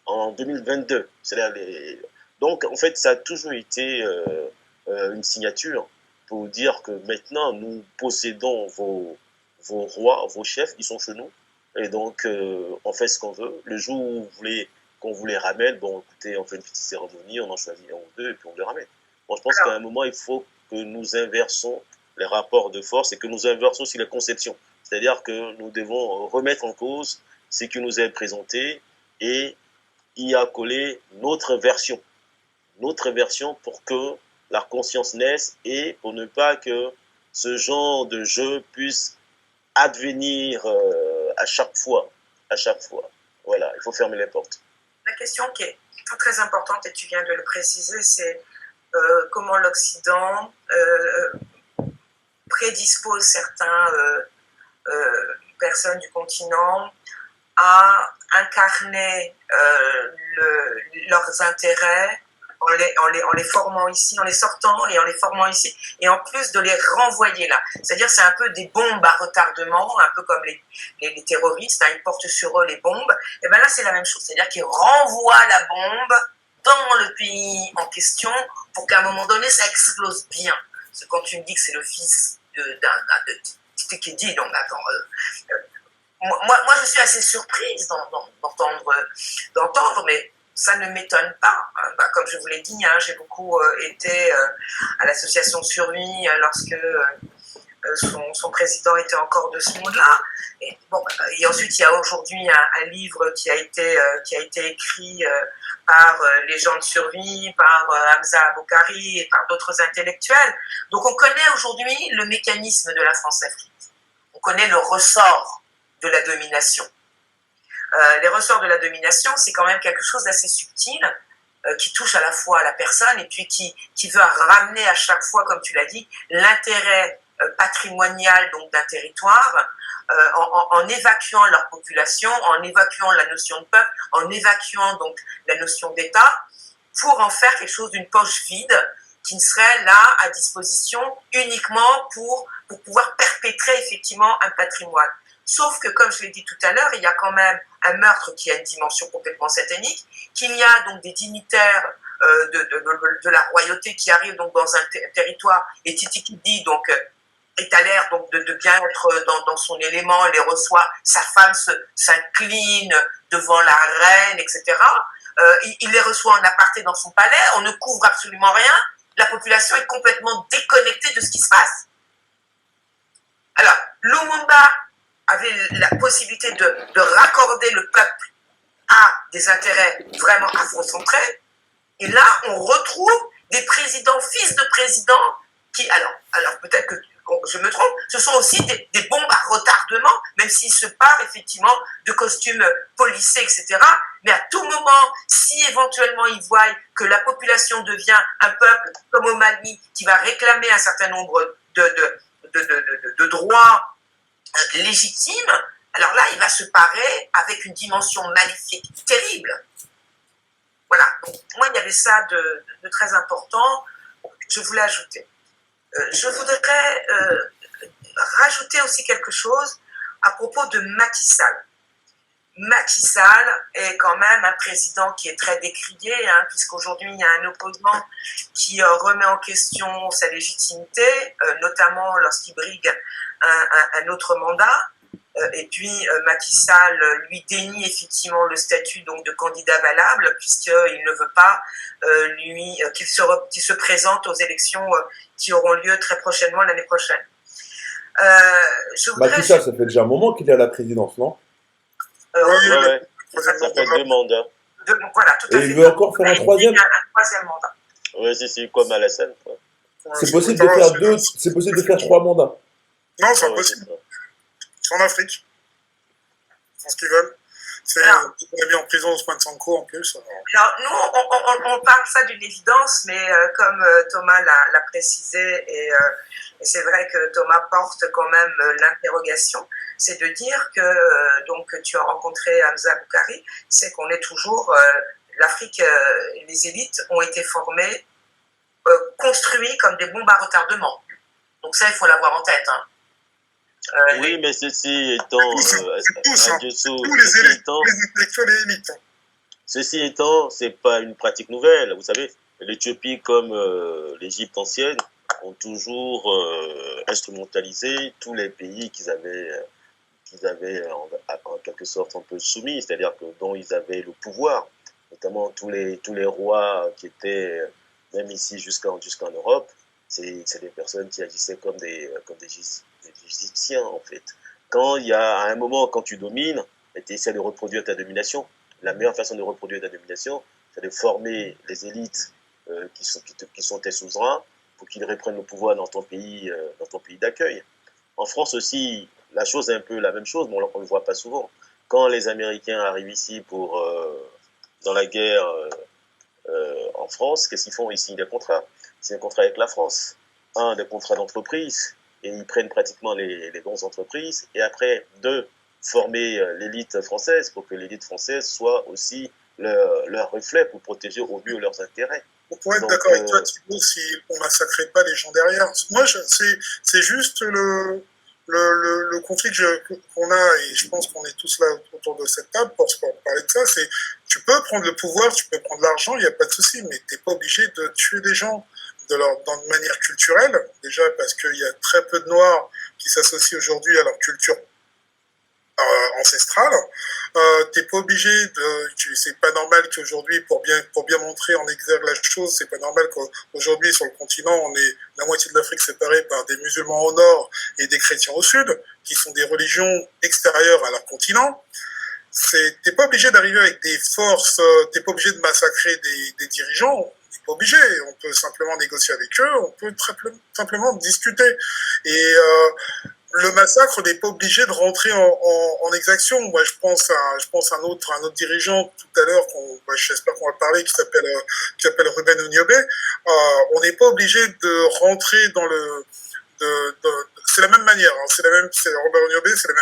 en 2022. Donc, en fait, ça a toujours été une signature pour dire que maintenant, nous possédons vos rois, vos chefs, ils sont chez nous. Et donc, on fait ce qu'on veut. Le jour où vous voulez qu'on vous les ramène, bon, écoutez, on fait une petite cérémonie, on en choisit un ou deux, et puis on les ramène. Bon, je pense qu'à un moment, il faut que nous inversons les rapports de force et que nous inversons aussi les conceptions. C'est-à-dire que nous devons remettre en cause ce qui nous est présenté et y accoler notre version pour que la conscience naisse et pour ne pas que ce genre de jeu puisse advenir à chaque fois. Voilà, il faut fermer les portes. La question qui est très importante, et tu viens de le préciser, c'est comment l'Occident prédispose certaines personnes du continent à incarner leurs intérêts en les formant ici, en les sortant et en les formant ici, et en plus de les renvoyer là. C'est-à-dire c'est un peu des bombes à retardement, un peu comme les terroristes, hein, ils portent sur eux les bombes. Et bien là c'est la même chose, c'est-à-dire qu'ils renvoient la bombe dans le pays en question pour qu'à un moment donné ça explose bien. Parce que quand tu me dis que c'est le fils de Tshisekedi, donc attends, moi je suis assez surprise d'entendre, mais ça ne m'étonne pas. Comme je vous l'ai dit, hein, j'ai beaucoup été à l'association Survie lorsque son président était encore de ce monde-là. Et, bon, et ensuite, il y a aujourd'hui un livre qui a été écrit par les gens de Survie, par Hamza Aboukari et par d'autres intellectuels. Donc on connaît aujourd'hui le mécanisme de la France-Afrique. On connaît le ressort de la domination. Les ressorts de la domination, c'est quand même quelque chose d'assez subtil qui touche à la fois à la personne et puis qui veut ramener à chaque fois, comme tu l'as dit, l'intérêt patrimonial donc d'un territoire en évacuant leur population, en évacuant la notion de peuple, en évacuant donc la notion d'État pour en faire quelque chose d'une poche vide qui ne serait là à disposition uniquement pour pouvoir perpétrer effectivement un patrimoine. Sauf que, comme je l'ai dit tout à l'heure, il y a quand même un meurtre qui a une dimension complètement satanique, qu'il y a donc des dignitaires de la royauté qui arrivent donc dans un territoire, et Tshisekedi donc est à l'air donc de bien être dans son élément, les reçoit, sa femme s'incline devant la reine, etc. Il les reçoit en aparté dans son palais, on ne couvre absolument rien, la population est complètement déconnectée de ce qui se passe. Alors, Lumumba avait la possibilité de raccorder le peuple à des intérêts vraiment afrocentrés. Et là, on retrouve des présidents, fils de présidents, qui, alors peut-être que je me trompe, ce sont aussi des bombes à retardement, même s'ils se parlent effectivement de costumes policiers, etc. Mais à tout moment, si éventuellement ils voient que la population devient un peuple, comme au Mali, qui va réclamer un certain nombre de droits légitimes, alors là, il va se parer avec une dimension maléfique terrible. Voilà, donc moi, il y avait ça de très important. Je voulais ajouter. Je voudrais rajouter aussi quelque chose à propos de Macky Sall. Macky Sall est quand même un président qui est très décrié, hein, puisqu'aujourd'hui il y a un opposant qui remet en question sa légitimité, notamment lorsqu'il brigue un autre mandat. Et puis Macky Sall lui dénie effectivement le statut donc de candidat valable, puisqu'il ne veut pas qu'il se présente aux élections qui auront lieu très prochainement l'année prochaine. Macky Sall, ça fait déjà un moment qu'il est à la présidence, non? Ouais. Ça fait 2 mandats. Voilà, tout à Et fait. il veut encore faire un troisième? Un troisième mandat. Oui, c'est comme Alassane. C'est possible de faire c'est possible de faire 3 mandats. Non, c'est impossible. C'est en Afrique. C'est ce qu'ils veulent. On a mis en prison Ousmane Sonko en plus. Alors, nous, on parle ça d'une évidence, mais comme Thomas l'a précisé, et c'est vrai que Thomas porte quand même l'interrogation, c'est de dire que, donc, tu as rencontré Hamza Boukari, c'est qu'on est toujours, l'Afrique, les élites ont été formées, construites comme des bombes à retardement. Donc ça, il faut l'avoir en tête. Hein. Oui, mais ceci étant, tous les intellectuels et élites. Ceci étant, c'est pas une pratique nouvelle. Vous savez, l'Éthiopie comme l'Égypte ancienne ont toujours instrumentalisé tous les pays qu'ils avaient en quelque sorte un peu soumis, c'est-à-dire que dont ils avaient le pouvoir, notamment tous les rois qui étaient même ici jusqu'en Europe. C'est des personnes qui agissaient comme des Égyptiens, en fait. Quand il y a, à un moment, quand tu domines, tu essaies de reproduire ta domination. La meilleure façon de reproduire ta domination, c'est de former les élites qui sont tes suzerains pour qu'ils reprennent le pouvoir dans ton pays d'accueil. En France aussi, la chose est un peu la même chose, mais on ne le voit pas souvent. Quand les Américains arrivent ici dans la guerre en France, qu'est-ce qu'ils font? Ils signent des contrats. C'est un contrat avec la France. Des contrats d'entreprise, et ils prennent pratiquement les bonnes entreprises, et après, 2, former l'élite française pour que l'élite française soit aussi leur reflet pour protéger au mieux leurs intérêts. On pourrait être d'accord avec toi, Thibault, si on ne massacrait pas les gens derrière. Moi, c'est juste le conflit qu'on a, et je pense qu'on est tous là autour de cette table pour parler de ça, c'est tu peux prendre le pouvoir, tu peux prendre l'argent, il n'y a pas de souci, mais tu n'es pas obligé de tuer des gens. De manière culturelle, déjà parce qu'il y a très peu de Noirs qui s'associent aujourd'hui à leur culture ancestrale. T'es pas obligé c'est pas normal qu'aujourd'hui, pour bien montrer en exergue la chose, c'est pas normal qu'aujourd'hui sur le continent, on est la moitié de l'Afrique séparée par des musulmans au nord et des chrétiens au sud, qui sont des religions extérieures à leur continent. T'es pas obligé d'arriver avec des forces, t'es pas obligé de massacrer des dirigeants. Obligé, on peut simplement négocier avec eux, on peut simplement discuter. Et le massacre n'est pas obligé de rentrer en exaction. Moi, je pense à un autre dirigeant tout à l'heure, j'espère qu'on va parler, qui s'appelle Ruben Onyobé. On n'est pas obligé de rentrer dans le... c'est la même manière, hein, c'est Robert Onyobé, c'est le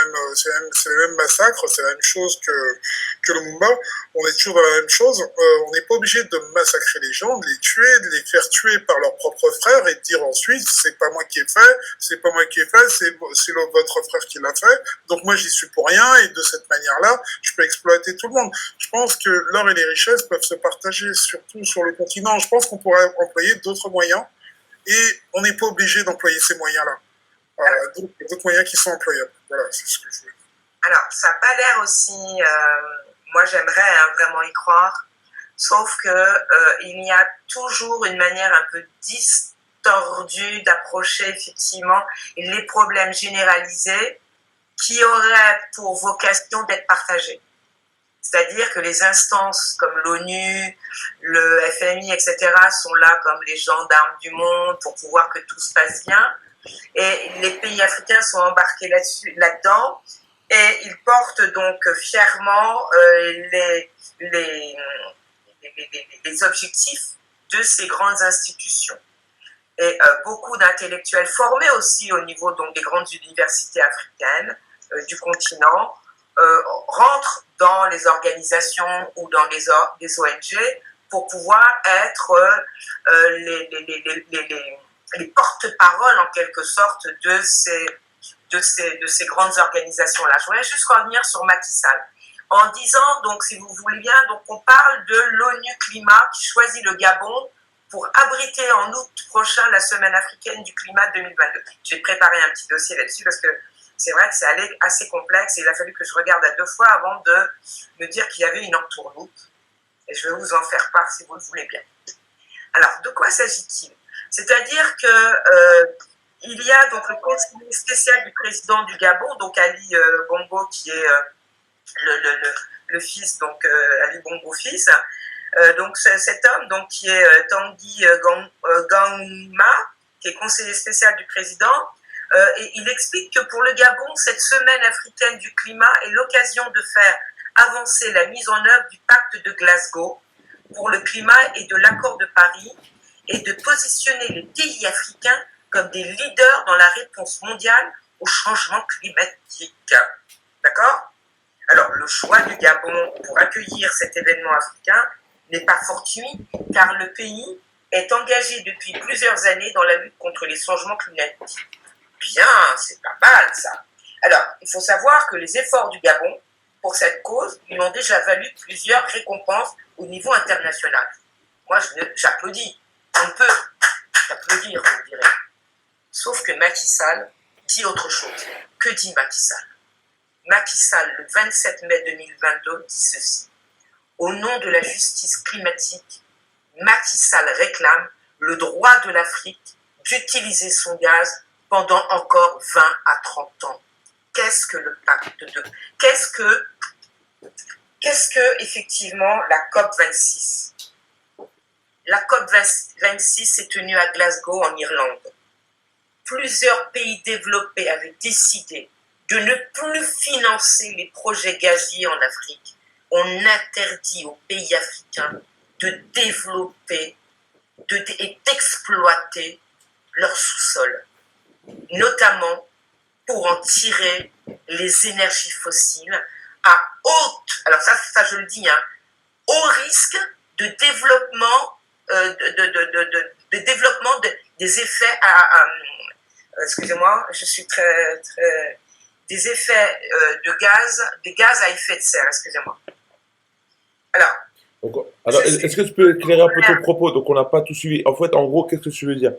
même massacre, c'est la même chose que Lumumba. On est toujours dans la même chose. On n'est pas obligé de massacrer les gens, de les tuer, de les faire tuer par leurs propres frères et de dire ensuite c'est pas moi qui ai fait, c'est votre frère qui l'a fait. Donc moi j'y suis pour rien et de cette manière-là, je peux exploiter tout le monde. Je pense que l'or et les richesses peuvent se partager surtout sur le continent. Je pense qu'on pourrait employer d'autres moyens. Et on n'est pas obligé d'employer ces moyens-là. D'autres moyens qui sont employables. Voilà, c'est ce que je veux dire. Alors, ça n'a pas l'air aussi... moi, j'aimerais vraiment y croire. Sauf qu'il y a toujours une manière un peu distordue d'approcher, effectivement, les problèmes généralisés qui auraient pour vocation d'être partagés. C'est-à-dire que les instances comme l'ONU, le FMI, etc. sont là comme les gendarmes du monde pour pouvoir que tout se passe bien. Et les pays africains sont embarqués là-dedans, et ils portent donc fièrement les, les objectifs de ces grandes institutions. Et beaucoup d'intellectuels formés aussi au niveau donc, des grandes universités africaines du continent rentrent dans les organisations ou dans des ONG pour pouvoir être les porte-paroles en quelque sorte de ces grandes organisations-là. Je voudrais juste revenir sur Macky Sall en disant, donc, si vous voulez bien, donc, on parle de l'ONU Climat qui choisit le Gabon pour abriter en août prochain la Semaine africaine du climat 2022. J'ai préparé un petit dossier là-dessus parce que c'est vrai que c'est assez complexe et il a fallu que je regarde à 2 fois avant de me dire qu'il y avait une entourloupe. Et je vais vous en faire part si vous le voulez bien. Alors, de quoi s'agit-il? C'est-à-dire que il y a donc le conseiller spécial du président du Gabon, donc Ali Bongo, qui est le fils, donc Ali Bongo fils. Donc cet homme, donc qui est Tanguy Gangma, qui est conseiller spécial du président, et il explique que pour le Gabon, cette semaine africaine du climat est l'occasion de faire avancer la mise en œuvre du pacte de Glasgow pour le climat et de l'accord de Paris, et de positionner les pays africains comme des leaders dans la réponse mondiale au changement climatique. D'accord? Alors, le choix du Gabon pour accueillir cet événement africain n'est pas fortuit, car le pays est engagé depuis plusieurs années dans la lutte contre les changements climatiques. Bien, c'est pas mal ça. Alors, il faut savoir que les efforts du Gabon pour cette cause lui ont déjà valu plusieurs récompenses au niveau international. Moi, j'applaudis. On peut applaudir, vous direz. Sauf que Macky Sall dit autre chose. Que dit Macky Sall? Macky Sall, le 27 mai 2022, dit ceci. Au nom de la justice climatique, Macky Sall réclame le droit de l'Afrique d'utiliser son gaz pendant encore 20 à 30 ans. Qu'est-ce que le pacte de... Qu'est-ce que effectivement, la COP26? La COP26 s'est tenue à Glasgow, en Irlande. Plusieurs pays développés avaient décidé de ne plus financer les projets gaziers en Afrique. On interdit aux pays africains de développer et d'exploiter leur sous-sol, notamment pour en tirer les énergies fossiles à haute, alors ça je le dis, hein, au risque de développement, des effets excusez-moi, je suis des effets des gaz à effet de serre, excusez-moi. Alors est-ce que tu peux éclairer un peu ton propos? Donc, on n'a pas tout suivi. En fait, en gros, qu'est-ce que tu veux dire?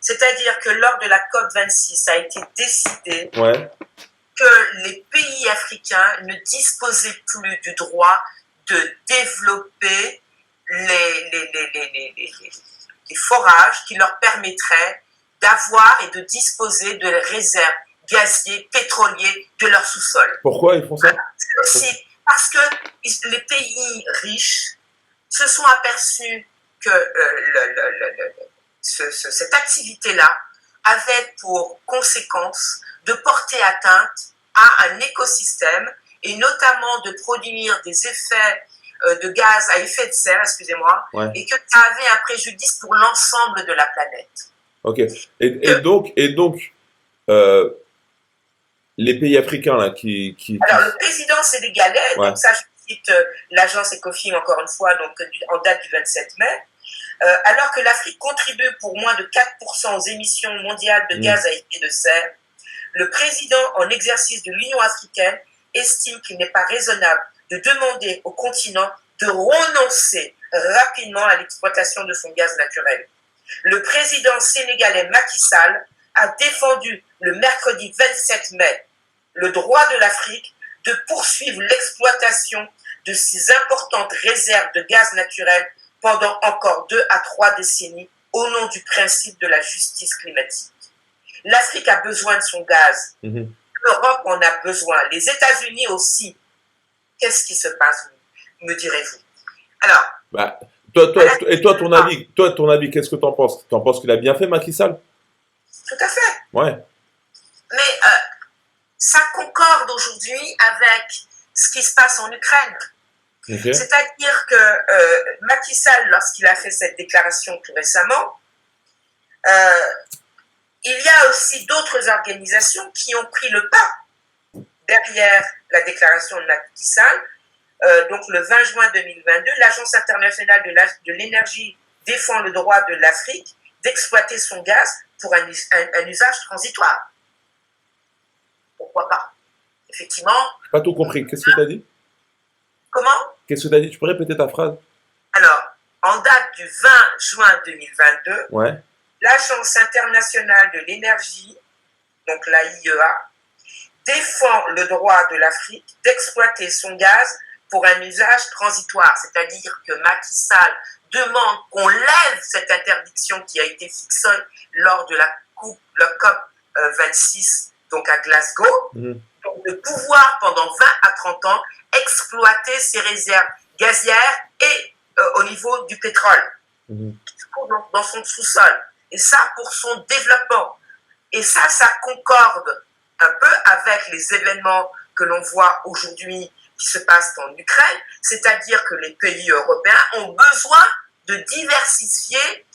C'est-à-dire que lors de la COP26, ça a été décidé que les pays africains ne disposaient plus du droit de développer les forages qui leur permettraient d'avoir et de disposer de réserves gaziers, pétroliers de leur sous-sol. Pourquoi ils font ça? C'est aussi parce que les pays riches se sont aperçus que cette activité-là avait pour conséquence de porter atteinte à un écosystème et notamment de produire des effets de gaz à effet de serre, excusez-moi, et que ça avait un préjudice pour l'ensemble de la planète. Ok. Et donc les pays africains là Alors le président sénégalais, donc ça je cite l'agence Ecofin encore une fois, donc en date du 27 mai, alors que l'Afrique contribue pour moins de 4% aux émissions mondiales de gaz à effet de serre, le président en exercice de l'Union africaine estime qu'il n'est pas raisonnable de demander au continent de renoncer rapidement à l'exploitation de son gaz naturel. Le président sénégalais Macky Sall a défendu le mercredi 27 mai le droit de l'Afrique de poursuivre l'exploitation de ces importantes réserves de gaz naturel pendant encore 2 à 3 décennies au nom du principe de la justice climatique. L'Afrique a besoin de son gaz. L'Europe en a besoin. Les États-Unis aussi. Qu'est-ce qui se passe, me direz-vous? Alors, ton avis, qu'est-ce que tu en penses? Tu en penses qu'il a bien fait, Macky Sall? Tout à fait. Ouais. Mais ça concorde aujourd'hui avec ce qui se passe en Ukraine. Ok. C'est-à-dire que Macky Sall, lorsqu'il a fait cette déclaration tout récemment, il y a aussi d'autres organisations qui ont pris le pas derrière la déclaration de Macky Sall. Donc le 20 juin 2022, l'Agence internationale de l'énergie défend le droit de l'Afrique d'exploiter son gaz pour un usage transitoire. Pourquoi pas? Effectivement. J'ai pas tout compris. Qu'est-ce que tu as dit? Comment? Qu'est-ce que tu as dit? Tu peux répéter ta phrase? Alors, en date du 20 juin 2022, Ouais. l'Agence internationale de l'énergie, donc l'AIEA, défend le droit de l'Afrique d'exploiter son gaz pour un usage transitoire, c'est-à-dire que Macky Sall demande qu'on lève cette interdiction qui a été fixée lors de la COP 26, donc à Glasgow, donc de pouvoir pendant 20 à 30 ans exploiter ses réserves gazières et au niveau du pétrole, dans son sous-sol, et ça pour son développement. Et ça concorde un peu avec les événements que l'on voit aujourd'hui qui se passent en Ukraine, c'est-à-dire que les pays européens ont besoin de diversifier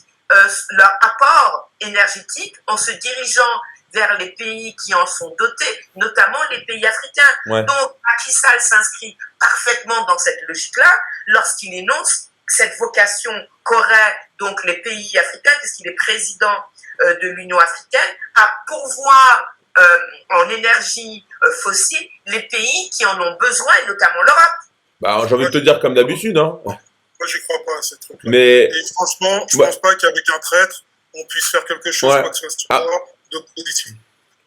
leur apport énergétique en se dirigeant vers les pays qui en sont dotés, notamment les pays africains. Ouais. Donc, Macky Sall s'inscrit parfaitement dans cette logique-là lorsqu'il énonce cette vocation qu'auraient donc les pays africains, puisqu'il est président de l'Union africaine, à pourvoir en énergie fossile les pays qui en ont besoin, et notamment l'Europe. Bah, j'ai envie de te dire comme d'habitude, hein. Moi, j'y crois pas à ces trucs-là. Mais Et franchement, je Ouais. pense pas qu'avec un traître, on puisse faire quelque chose, Ouais. quoi que ce soit, Ah. de positif.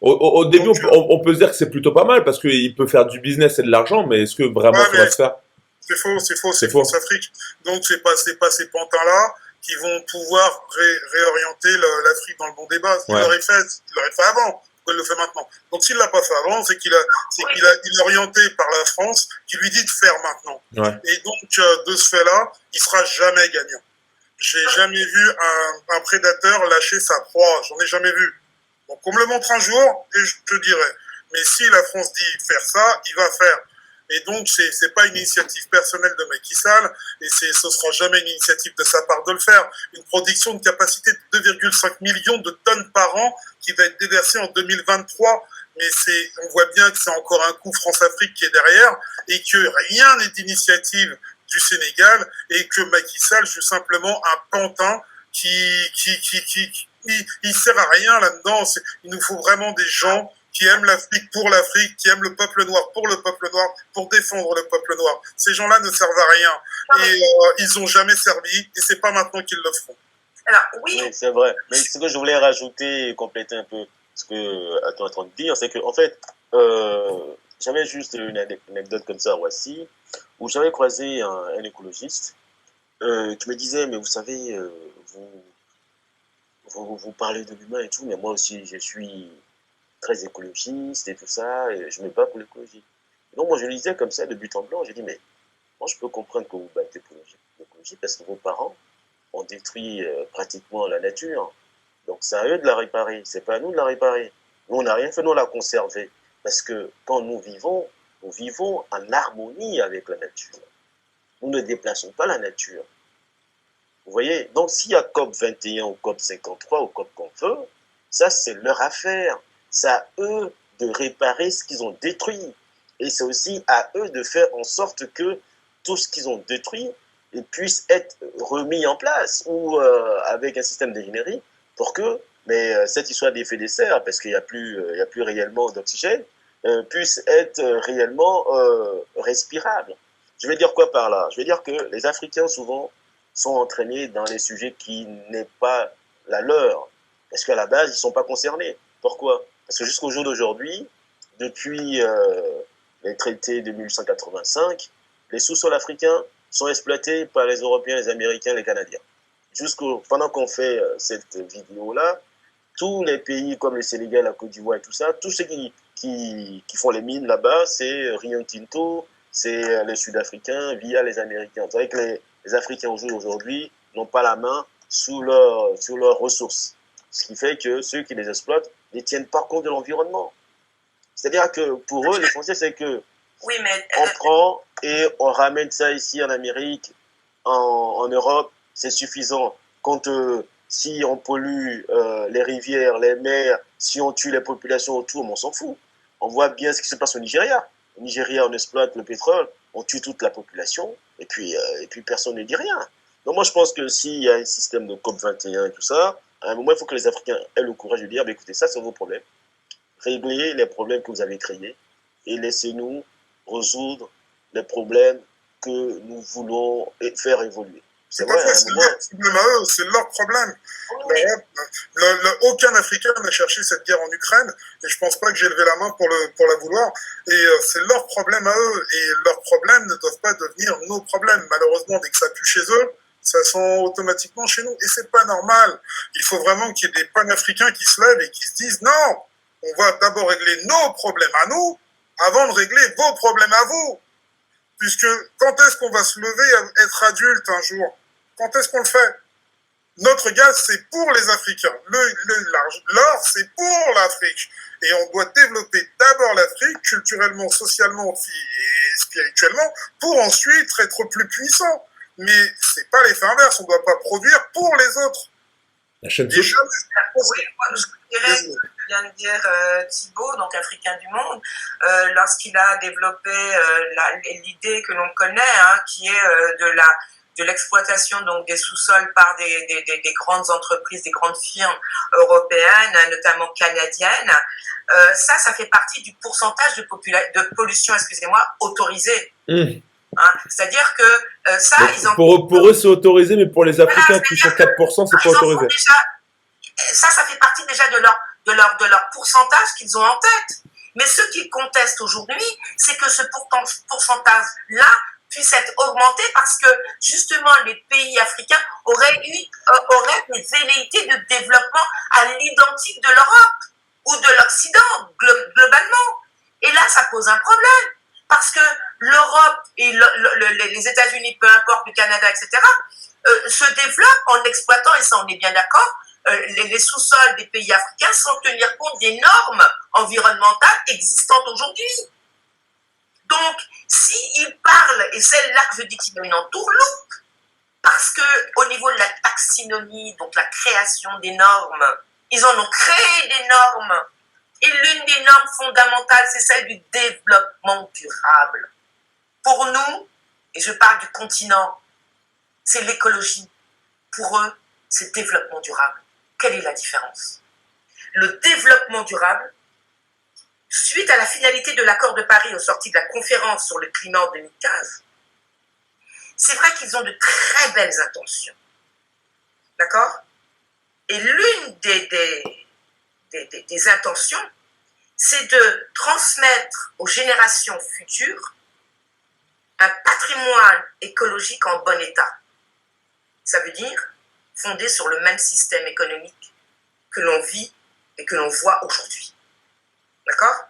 au début, Donc, on peut se dire que c'est plutôt pas mal parce qu'il peut faire du business et de l'argent, mais est-ce que vraiment Ouais, ça va mais- se faire? C'est faux, c'est faux, C'est c'est faux. France-Afrique. Donc, c'est pas ces pantins-là qui vont pouvoir réorienter l'Afrique dans le bon débat. Il Ouais. l'aurait fait avant. Pourquoi il le fait maintenant? Donc, s'il l'a pas fait avant, c'est qu'il est orienté par la France qui lui dit de faire maintenant. Ouais. Et donc, de ce fait-là, il sera jamais gagnant. J'ai jamais vu un prédateur lâcher sa proie. J'en ai jamais vu. Donc, on me le montre un jour et je te dirai. Mais si la France dit faire ça, il va faire. Et donc, c'est pas une initiative personnelle de Macky Sall, et ce sera jamais une initiative de sa part de le faire. Une production de capacité de 2,5 millions de tonnes par an qui va être déversée en 2023. Mais on voit bien que c'est encore un coup France-Afrique qui est derrière, et que rien n'est d'initiative du Sénégal, et que Macky Sall joue simplement un pantin il sert à rien là-dedans. Il nous faut vraiment des gens qui aiment l'Afrique pour l'Afrique, qui aiment le peuple noir pour le peuple noir, pour défendre le peuple noir. Ces gens-là ne servent à rien. Et ils n'ont jamais servi, et c'est pas maintenant qu'ils le feront. Alors, oui, Oui, c'est vrai. Mais ce que je voulais rajouter et compléter un peu ce que tu es en train de dire, c'est que en fait, j'avais juste une anecdote comme ça, voici, où j'avais croisé un écologiste qui me disait, mais vous savez, vous parlez de l'humain et tout, mais moi aussi, je suis très écologiste et tout ça, et je me bats pour l'écologie. Donc moi, je lui disais comme ça, de but en blanc, j'ai dit, mais moi, je peux comprendre que vous battez pour l'écologie parce que vos parents ont détruit pratiquement la nature. Donc c'est à eux de la réparer, c'est pas à nous de la réparer. Nous, on n'a rien fait, nous, on l'a conservé. Parce que quand nous vivons en harmonie avec la nature. Nous ne déplaçons pas la nature. Vous voyez? Donc s'il y a COP 21 ou COP 53 ou COP qu'on veut, ça c'est leur affaire. C'est à eux de réparer ce qu'ils ont détruit. Et c'est aussi à eux de faire en sorte que tout ce qu'ils ont détruit puisse être remis en place ou avec un système d'ingénierie pour que cette histoire d'effet de serre, parce qu'il n'y a plus réellement d'oxygène, puisse être réellement respirable. Je vais dire quoi par là? Je vais dire que les Africains souvent sont entraînés dans les sujets qui n'est pas la leur, parce qu'à la base ils ne sont pas concernés. Pourquoi? Parce que jusqu'au jour d'aujourd'hui, depuis les traités de 1885, les sous-sols africains sont exploités par les Européens, les Américains, les Canadiens. Pendant qu'on fait cette vidéo-là, tous les pays comme le Sénégal, la Côte d'Ivoire et tout ça, tous ceux qui font les mines là-bas, c'est Rio Tinto, c'est les Sud-Africains via les Américains. Vous savez que les Africains aujourd'hui n'ont pas la main sur leurs ressources. Ce qui fait que ceux qui les exploitent ne tiennent pas compte de l'environnement. C'est-à-dire que pour eux, l'essentiel, c'est que Oui, mais on prend et on ramène ça ici en Amérique, en Europe, c'est suffisant. Quand si on pollue les rivières, les mers, si on tue les populations autour, on s'en fout. On voit bien ce qui se passe au Nigeria. Au Nigeria, on exploite le pétrole, on tue toute la population, et puis personne ne dit rien. Donc moi, je pense que s'il y a un système de COP21 et tout ça, à un moment, il faut que les Africains aient le courage de dire, bah, écoutez, ça, c'est vos problèmes. Réglez les problèmes que vous avez créés et laissez-nous résoudre les problèmes que nous voulons faire évoluer. C'est vrai, à un C'est moment. leur problème à eux, c'est leur problème. oui, Aucun Africain n'a cherché cette guerre en Ukraine, et je pense pas que j'ai levé la main pour la vouloir. Et c'est leur problème à eux, et leurs problèmes ne doivent pas devenir nos problèmes. Malheureusement, dès que ça pue chez eux, ça sent automatiquement chez nous, et c'est pas normal. Il faut vraiment qu'il y ait des panafricains qui se lèvent et qui se disent non, on va d'abord régler nos problèmes à nous, avant de régler vos problèmes à vous. Puisque quand est-ce qu'on va se lever à être adulte un jour? Quand est-ce qu'on le fait? Notre gaz, c'est pour les Africains. L'or, c'est pour l'Afrique. Et on doit développer d'abord l'Afrique, culturellement, socialement et spirituellement, pour ensuite être plus puissant. Mais c'est pas les faire inverse. On ne doit pas produire pour les autres. La chaîne Et jamais. oui, moi, je dirais ce que vient de dire Thibault, donc africain du monde, lorsqu'il a développé l'idée que l'on connaît, hein, qui est de l'exploitation donc des sous-sols par des grandes entreprises, des grandes firmes européennes, notamment canadiennes. Ça fait partie du pourcentage de pollution, excusez-moi, autorisé. Hein, c'est-à-dire que ça, donc, ils en pour eux, c'est autorisé, mais pour les Africains qui sont 4%, c'est pas autorisé. Ça fait partie déjà de leur pourcentage qu'ils ont en tête. Mais ce qu'ils contestent aujourd'hui, c'est que ce pourcentage-là puisse être augmenté parce que justement les pays africains auraient des velléités de développement à l'identique de l'Europe ou de l'Occident globalement. Et là, ça pose un problème parce que l'Europe et les États-Unis, peu importe, le Canada, etc., se développent en exploitant, et ça on est bien d'accord, les sous-sols des pays africains sans tenir compte des normes environnementales existantes aujourd'hui. Donc, s'ils parlent, et c'est là que je dis qu'il y a une entourloupe, parce qu'au niveau de la taxinomie, donc la création des normes, ils en ont créé des normes. Et l'une des normes fondamentales, c'est celle du développement durable. Pour nous, et je parle du continent, c'est l'écologie. Pour eux, c'est le développement durable. Quelle est la différence? Le développement durable, suite à la finalité de l'accord de Paris au sorti de la conférence sur le climat en 2015, c'est vrai qu'ils ont de très belles intentions. D'accord? Et l'une des intentions, c'est de transmettre aux générations futures un patrimoine écologique en bon état. Ça veut dire fondé sur le même système économique que l'on vit et que l'on voit aujourd'hui. D'accord?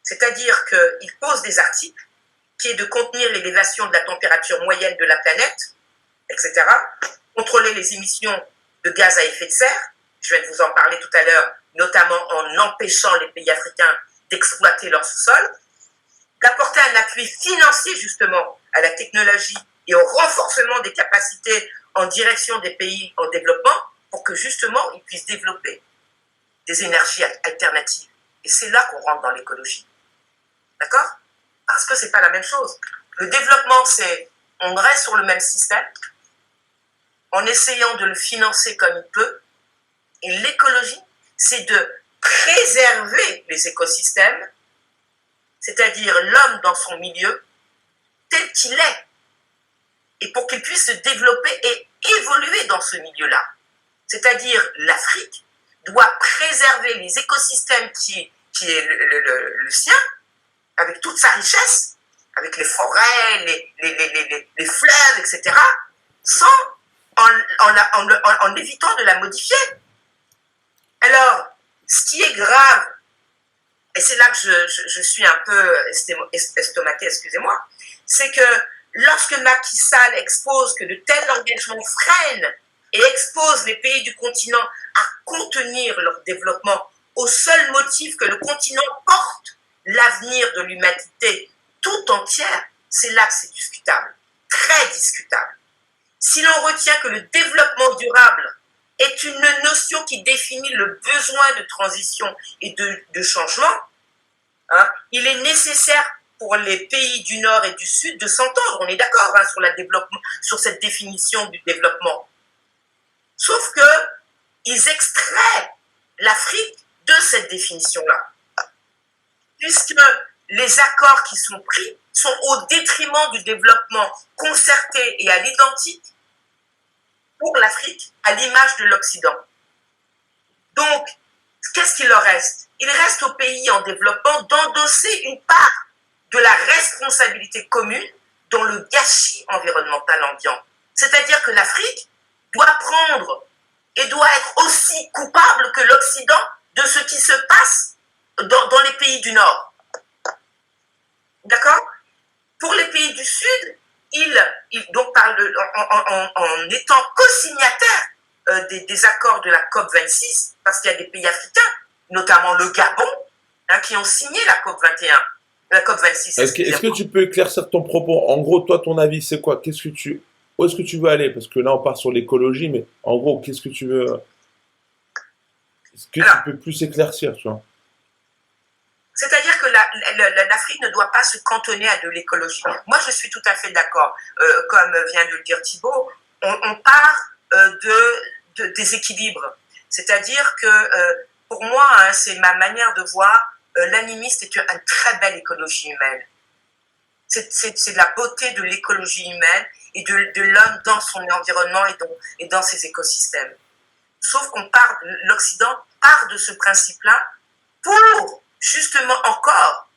C'est-à-dire qu'il pose des articles qui est de contenir l'élévation de la température moyenne de la planète, etc., contrôler les émissions de gaz à effet de serre, je viens de vous en parler tout à l'heure, notamment en empêchant les pays africains d'exploiter leur sous-sol, d'apporter un appui financier justement à la technologie et au renforcement des capacités en direction des pays en développement pour que justement ils puissent développer des énergies alternatives. Et c'est là qu'on rentre dans l'écologie. D'accord? Parce que c'est pas la même chose. Le développement, c'est on reste sur le même système en essayant de le financer comme il peut. Et l'écologie, c'est de préserver les écosystèmes, c'est-à-dire l'homme dans son milieu, tel qu'il est, et pour qu'il puisse se développer et évoluer dans ce milieu-là. C'est-à-dire l'Afrique doit préserver les écosystèmes qui est le sien, avec toute sa richesse, avec les forêts, les fleuves, etc., en évitant de la modifier. Alors, ce qui est grave, et c'est là que je suis un peu estomaquée, excusez-moi, c'est que lorsque Macky Sall expose que de tels engagements freinent et expose les pays du continent à contenir leur développement au seul motif que le continent porte l'avenir de l'humanité tout entière, c'est là que c'est discutable, très discutable. Si l'on retient que le développement durable est une notion qui définit le besoin de transition et de changement, hein, il est nécessaire pour les pays du Nord et du Sud de s'entendre. On est d'accord hein, sur cette définition du développement. Sauf que ils extraient l'Afrique de cette définition-là. Puisque les accords qui sont pris sont au détriment du développement concerté et à l'identique pour l'Afrique, à l'image de l'Occident. Donc, qu'est-ce qu'il leur reste? Il reste aux pays en développement d'endosser une part de la responsabilité commune dans le gâchis environnemental ambiant. C'est-à-dire que l'Afrique doit prendre et doit être aussi coupable que l'Occident de ce qui se passe dans les pays du Nord. D'accord? Pour les pays du Sud, donc en étant co-signataires des accords de la COP26, parce qu'il y a des pays africains, notamment le Gabon, hein, qui ont signé la COP21, la COP26. Est-ce que tu peux éclaircir ton propos? En gros, toi, ton avis, c'est quoi? Où est-ce que tu veux aller? Parce que là, on part sur l'écologie, mais en gros, qu'est-ce que tu veux? Est-ce que tu peux plus éclaircir, tu vois? C'est-à-dire que l'Afrique ne doit pas se cantonner à de l'écologie. Moi, je suis tout à fait d'accord. Comme vient de le dire Thibault, on part de déséquilibre. C'est-à-dire que, pour moi, hein, c'est ma manière de voir, l'animiste est une très belle écologie humaine. C'est de la beauté de l'écologie humaine et de l'homme dans son environnement et dans ses écosystèmes. Sauf l'Occident part de ce principe-là pour justement encore,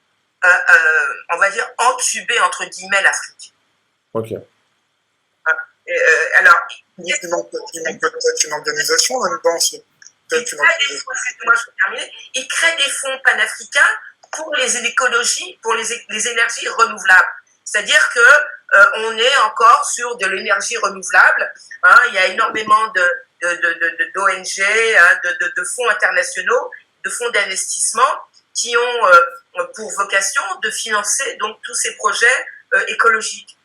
on va dire, entuber entre guillemets l'Afrique. Ok. Alors, il manque peut-être une organisation là-dedans. Il crée des fonds panafricains pour les écologies, pour les énergies renouvelables. C'est-à-dire que on est encore sur de l'énergie renouvelable. Hein, il y a énormément d'ONG, hein, de fonds internationaux, de fonds d'investissement qui ont pour vocation de financer donc tous ces projets écologiques.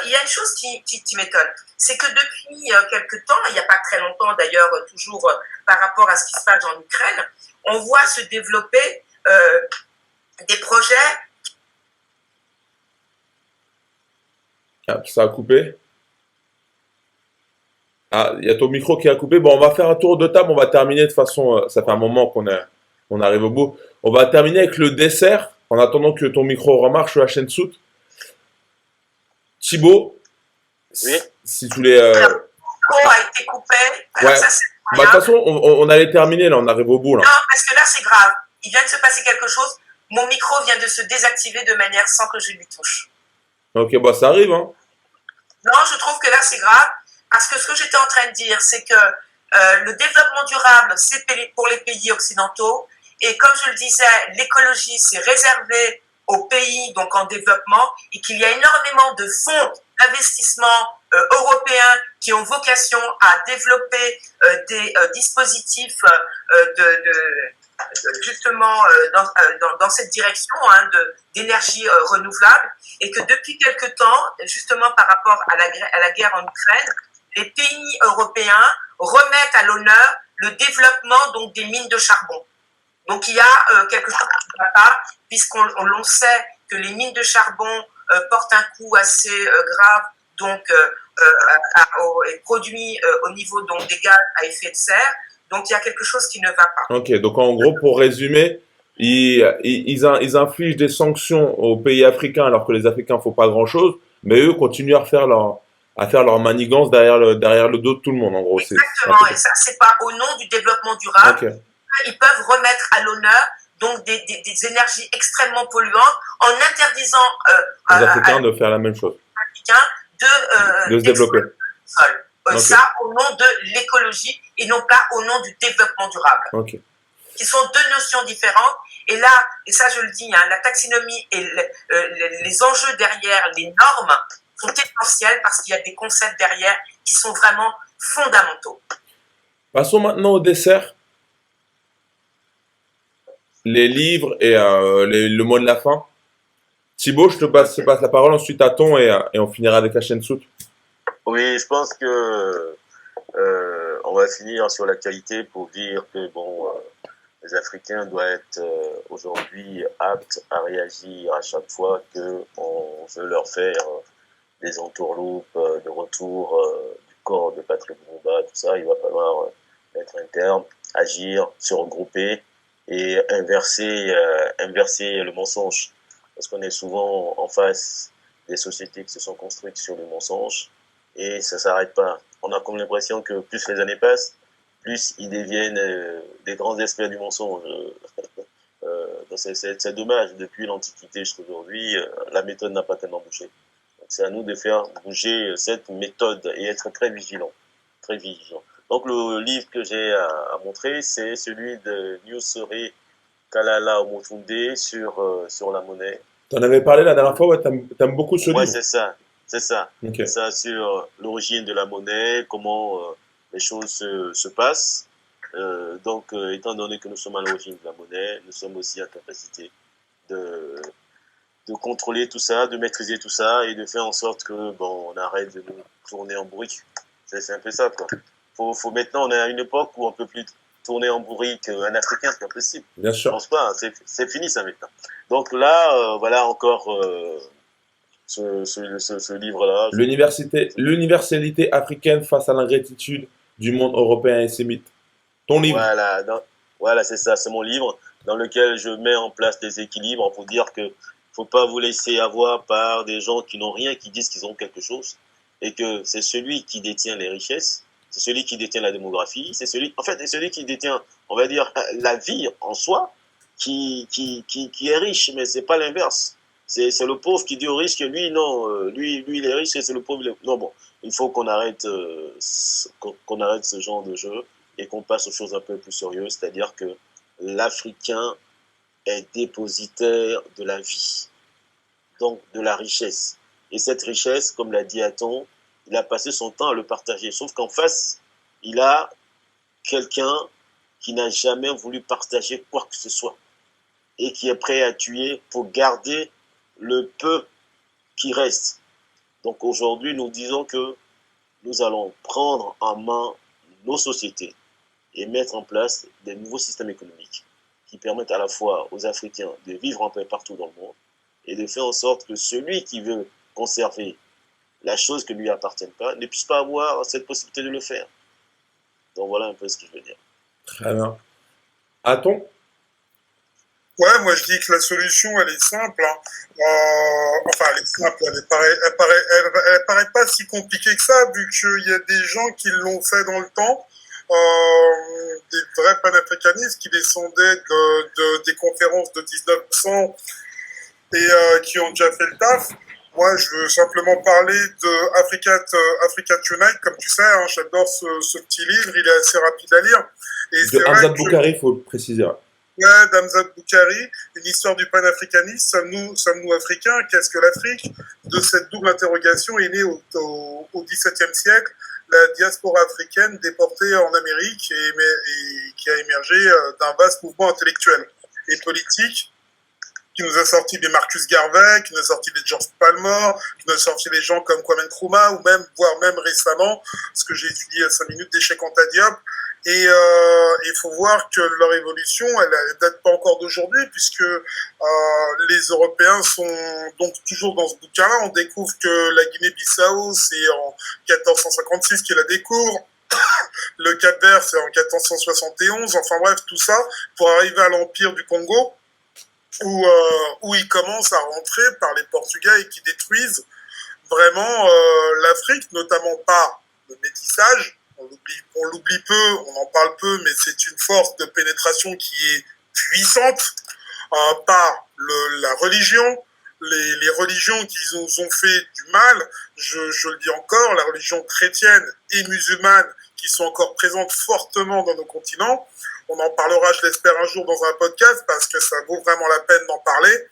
Il y a une chose qui m'étonne, c'est que depuis quelque temps, il n'y a pas très longtemps d'ailleurs, toujours par rapport à ce qui se passe en Ukraine, on voit se développer des projets. Ah, ça a coupé. Ah, il y a ton micro qui a coupé. Bon, on va faire un tour de table. On va terminer de toute façon. Ça fait un moment qu'on arrive au bout. On va terminer avec le dessert en attendant que ton micro remarche sur la chaîne Sout. Thibault, oui. Si tu voulais. Le micro a été coupé. Alors ouais. ça, c'est Bah, de toute façon, on allait terminer là. On arrive au bout là. Non, parce que là, c'est grave. Il vient de se passer quelque chose. Mon micro vient de se désactiver de manière sans que je lui touche. Ok, bah ça arrive, hein. Non, je trouve que là, c'est grave. Parce que ce que j'étais en train de dire, c'est que le développement durable, c'est pour les pays occidentaux. Et comme je le disais, l'écologie, c'est réservé aux pays donc en développement et qu'il y a énormément de fonds d'investissement européens qui ont vocation à développer des dispositifs justement dans cette direction hein, d'énergie renouvelable et que depuis quelque temps, justement par rapport à la guerre en Ukraine, les pays européens remettent à l'honneur le développement donc des mines de charbon. Donc il y a quelque chose qui ne va pas, puisqu'on sait que les mines de charbon portent un coût assez grave, donc et produit au niveau donc des gaz à effet de serre. Donc il y a quelque chose qui ne va pas. Ok, donc en gros, pour résumer, ils infligent des sanctions aux pays africains alors que les Africains ne font pas grand-chose, mais eux continuent à faire leur manigance derrière le dos de tout le monde, en gros. Exactement, et ça, c'est pas au nom du développement durable. Okay. Ils peuvent remettre à l'honneur donc des énergies extrêmement polluantes en interdisant aux Africains de faire la même chose. De se développer. Okay. Ça au nom de l'écologie et non pas au nom du développement durable. Okay. Qui sont deux notions différentes. Et là, et ça je le dis, hein, la taxinomie et les enjeux derrière, les normes sont essentiels parce qu'il y a des concepts derrière qui sont vraiment fondamentaux. Passons maintenant au dessert. les livres et le mot de la fin. Thibaut, je te passe la parole ensuite à ton et on finira avec la chaîne soute. Oui, je pense que on va finir sur l'actualité pour dire que bon, les Africains doivent être aujourd'hui aptes à réagir à chaque fois que on veut leur faire des entourloupes de retour du corps de Patrick Lumumba, tout ça. Il va falloir mettre un terme, agir, se regrouper et inverser le mensonge. Parce qu'on est souvent en face des sociétés qui se sont construites sur le mensonge et ça s'arrête pas. On a comme l'impression que plus les années passent, plus ils deviennent des grands experts du mensonge. C'est dommage, depuis l'Antiquité jusqu'à aujourd'hui, la méthode n'a pas tellement bougé. Donc c'est à nous de faire bouger cette méthode et être très vigilant. Très vigilant. Donc le livre que j'ai à montrer, c'est celui de Nusore Kalala Omotunde sur la monnaie. Tu en avais parlé la dernière fois, ouais, t'aimes beaucoup ce Ouais, livre. c'est ça. C'est ça. Ok. C'est ça sur l'origine de la monnaie, comment les choses se passent. Donc, étant donné que nous sommes à l'origine de la monnaie, nous sommes aussi en capacité de, de contrôler tout ça, de maîtriser tout ça et de faire en sorte que bon, on arrête de nous tourner en bourrique. C'est un peu ça, quoi. Faut maintenant, on est à une époque où on peut plus tourner en bourrique un Africain, c'est impossible. Bien Je sûr. pense pas, c'est fini ça maintenant. Donc là, voilà encore ce livre-là. L'universalité africaine face à l'ingratitude du monde européen et sémite. Ton livre. Voilà, voilà, c'est ça, c'est mon livre dans lequel je mets en place des équilibres pour dire que faut pas vous laisser avoir par des gens qui n'ont rien, qui disent qu'ils ont quelque chose, et que c'est celui qui détient les richesses, c'est celui qui détient la démographie, en fait, c'est celui qui détient, on va dire, la vie en soi, qui est riche, mais c'est pas l'inverse. C'est le pauvre qui dit au riche que lui, non, lui, il est riche et c'est le pauvre. Non, bon, il faut qu'on arrête, qu'on arrête ce genre de jeu et qu'on passe aux choses un peu plus sérieuses, c'est-à-dire que l'Africain est dépositaire de la vie, donc de la richesse. Et cette richesse, comme l'a dit Aton, il a passé son temps à le partager. Sauf qu'en face, il a quelqu'un qui n'a jamais voulu partager quoi que ce soit et qui est prêt à tuer pour garder le peu qui reste. Donc aujourd'hui, nous disons que nous allons prendre en main nos sociétés et mettre en place des nouveaux systèmes économiques qui permettent à la fois aux Africains de vivre en paix partout dans le monde et de faire en sorte que celui qui veut conserver la chose qui ne lui appartient pas ne puisse pas avoir cette possibilité de le faire. Donc voilà un peu ce que je veux dire. Très bien. A-t-on? Ouais, moi je dis que la solution elle est simple. Hein. Enfin, elle est simple, elle paraît pas si compliquée que ça, vu qu'il y a des gens qui l'ont fait dans le temps. Des vrais panafricanistes qui descendaient des conférences de 1900 et qui ont déjà fait le taf. Moi, je veux simplement parler de Africa Tonight, comme tu sais, hein, j'adore ce petit livre, il est assez rapide à lire. Et De Hamza Boukari, il faut le préciser. Ouais, d'Hamza Boukari, une histoire du panafricanisme, sommes-nous africains, qu'est-ce que l'Afrique? De cette double interrogation est née au XVIIe siècle la diaspora africaine déportée en Amérique et qui a émergé d'un vaste mouvement intellectuel et politique qui nous a sorti des Marcus Garvey, qui nous a sorti des George Palmer, qui nous a sorti des gens comme Kwame Nkrumah, ou même, voire même récemment, ce que j'ai étudié à 5 minutes, des Cheikh Anta Diop. Et il faut voir que leur évolution, elle date pas encore d'aujourd'hui, puisque les Européens sont donc toujours dans ce bouquin-là. On découvre que la Guinée-Bissau, c'est en 1456 qu'ils la découvrent. Le Cap-Vert, c'est en 1471. Enfin bref, tout ça pour arriver à l'Empire du Congo, où ils commencent à rentrer par les Portugais et qui détruisent vraiment l'Afrique, notamment par le métissage. On l'oublie peu, on en parle peu, mais c'est une force de pénétration qui est puissante par la religion, les religions qui nous ont fait du mal. Je le dis encore, la religion chrétienne et musulmane qui sont encore présentes fortement dans nos continents. On en parlera, je l'espère, un jour dans un podcast parce que ça vaut vraiment la peine d'en parler.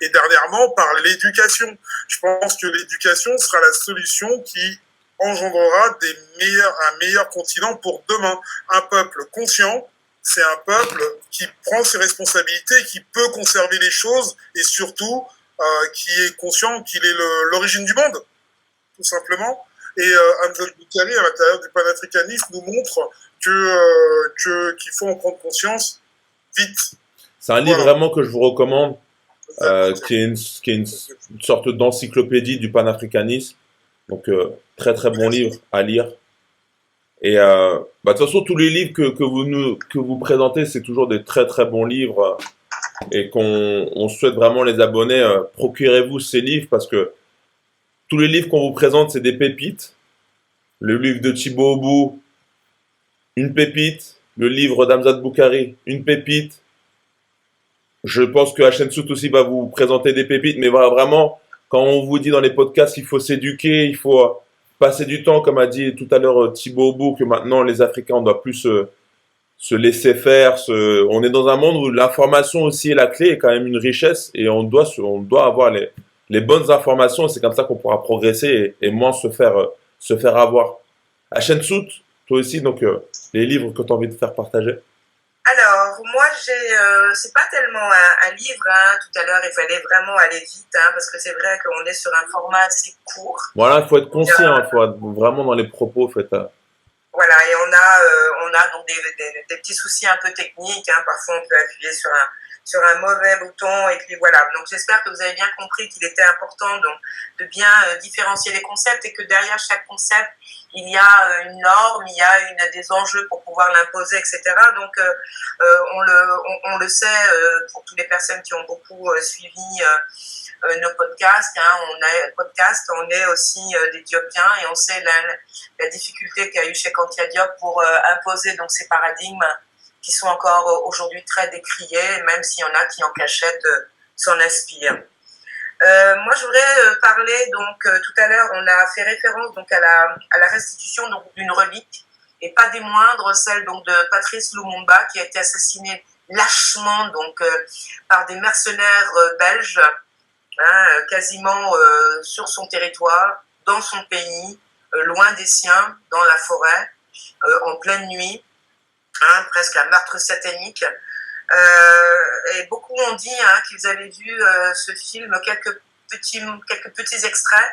Et dernièrement, par l'éducation. Je pense que l'éducation sera la solution qui engendrera un meilleur continent pour demain. Un peuple conscient, c'est un peuple qui prend ses responsabilités, qui peut conserver les choses et surtout qui est conscient qu'il est l'origine du monde, tout simplement. Et Hamza Boukari, à l'intérieur du panafricanisme, nous montre qu'il faut en prendre conscience vite. C'est un livre vraiment que je vous recommande, qui est une sorte d'encyclopédie du panafricanisme. Donc, très très bon livre à lire. Et de toute façon, tous les livres que vous présentez, c'est toujours des très très bons livres et qu'on souhaite vraiment les abonnés. Procurez-vous ces livres parce que tous les livres qu'on vous présente, c'est des pépites. Le livre de Thibaut Obou, une pépite. Le livre d'Hamza Boukari, une pépite. Je pense que Hachem Sout aussi va vous présenter des pépites, mais voilà, vraiment, quand on vous dit dans les podcasts qu'il faut s'éduquer, il faut passer du temps, comme a dit tout à l'heure Thibaut Obou, que maintenant les Africains, on doit plus se laisser faire. On est dans un monde où l'information aussi est la clé, est quand même une richesse, et on doit avoir les bonnes informations. C'est comme ça qu'on pourra progresser et moins se faire avoir. Hachem Sout, toi aussi, donc les livres que tu as envie de faire partager. Alors, moi, c'est pas tellement un livre, hein. Tout à l'heure, il fallait vraiment aller vite, hein, parce que c'est vrai qu'on est sur un format assez court. Voilà, il faut être conscient, il faut être vraiment dans les propos, Voilà, et on a donc des petits soucis un peu techniques, hein. Parfois, on peut appuyer sur un mauvais bouton, et puis voilà. Donc, j'espère que vous avez bien compris qu'il était important donc, de bien différencier les concepts et que derrière chaque concept, il y a une norme, il y a des enjeux pour pouvoir l'imposer, etc. Donc, on le sait pour toutes les personnes qui ont beaucoup suivi nos podcasts. Hein, on est aussi des Diopiens et on sait la difficulté qu'il y a eu chez Kantia Diop pour imposer donc ces paradigmes qui sont encore aujourd'hui très décriés, même s'il y en a qui en cachette s'en inspirent. Moi, je voudrais parler, donc, tout à l'heure, on a fait référence donc, à la restitution donc, d'une relique, et pas des moindres, celle donc, de Patrice Lumumba, qui a été assassiné lâchement donc, par des mercenaires belges, hein, quasiment sur son territoire, dans son pays, loin des siens, dans la forêt, en pleine nuit, hein, presque un meurtre satanique. Et beaucoup ont dit hein, qu'ils avaient vu ce film, quelques petits extraits.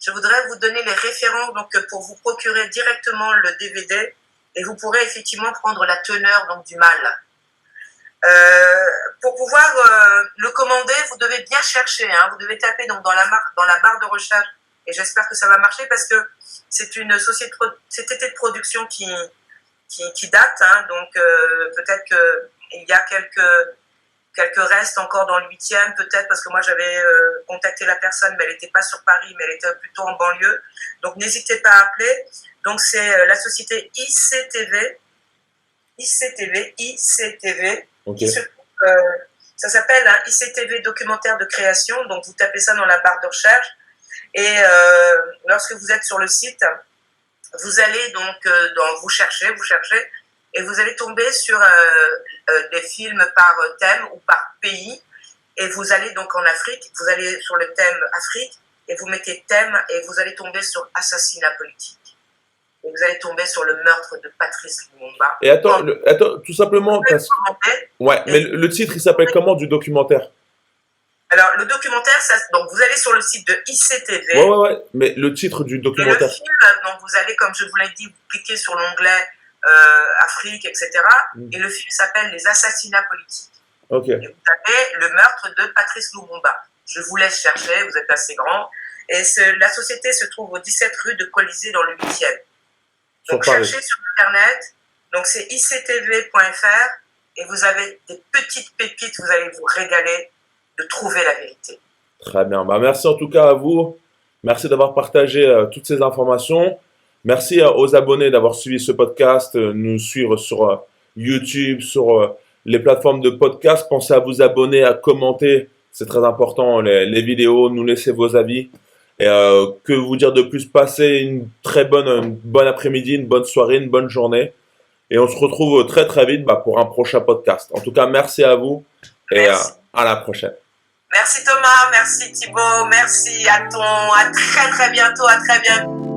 Je voudrais vous donner les références donc, pour vous procurer directement le DVD et vous pourrez effectivement prendre la teneur donc, du mal. Pour pouvoir le commander, vous devez bien chercher. Hein, vous devez taper donc, dans la barre de recherche et j'espère que ça va marcher parce que c'est une société de production qui date. Hein, donc peut-être que il y a quelques restes encore dans le 8e, peut-être parce que moi j'avais contacté la personne, mais elle n'était pas sur Paris, mais elle était plutôt en banlieue. Donc n'hésitez pas à appeler. Donc c'est la société ICTV. Okay. Ça s'appelle un ICTV documentaire de création. Donc vous tapez ça dans la barre de recherche. Et lorsque vous êtes sur le site, vous allez donc vous cherchez. Et vous allez tomber sur des films par thème ou par pays. Et vous allez donc en Afrique, vous allez sur le thème Afrique, et vous mettez thème, et vous allez tomber sur assassinat politique. Et vous allez tomber sur le meurtre de Patrice Lumumba. Et attends, tout simplement, ouais, mais le titre, il s'appelle comment du documentaire? Alors, le documentaire, donc vous allez sur le site de ICTV. Ouais, mais le titre du documentaire. Et le film, donc vous allez, comme je vous l'ai dit, vous cliquez sur l'onglet Afrique, etc. Et le film s'appelle Les assassinats politiques. Okay. Et vous avez le meurtre de Patrice Lumumba. Je vous laisse chercher, vous êtes assez grand. Et la société se trouve au 17 rue de Colisée dans le 8e. Donc cherchez sur Internet, donc c'est ictv.fr et vous avez des petites pépites, vous allez vous régaler de trouver la vérité. Très bien, merci en tout cas à vous. Merci d'avoir partagé toutes ces informations. Merci aux abonnés d'avoir suivi ce podcast, nous suivre sur YouTube, sur les plateformes de podcast. Pensez à vous abonner, à commenter, c'est très important, les vidéos, nous laisser vos avis. Et que vous dire de plus, passez une bonne après-midi, une bonne soirée, une bonne journée. Et on se retrouve très très vite pour un prochain podcast. En tout cas, merci à vous et à la prochaine. Merci Thomas, merci Thibaut, merci à très très bientôt, à très bientôt.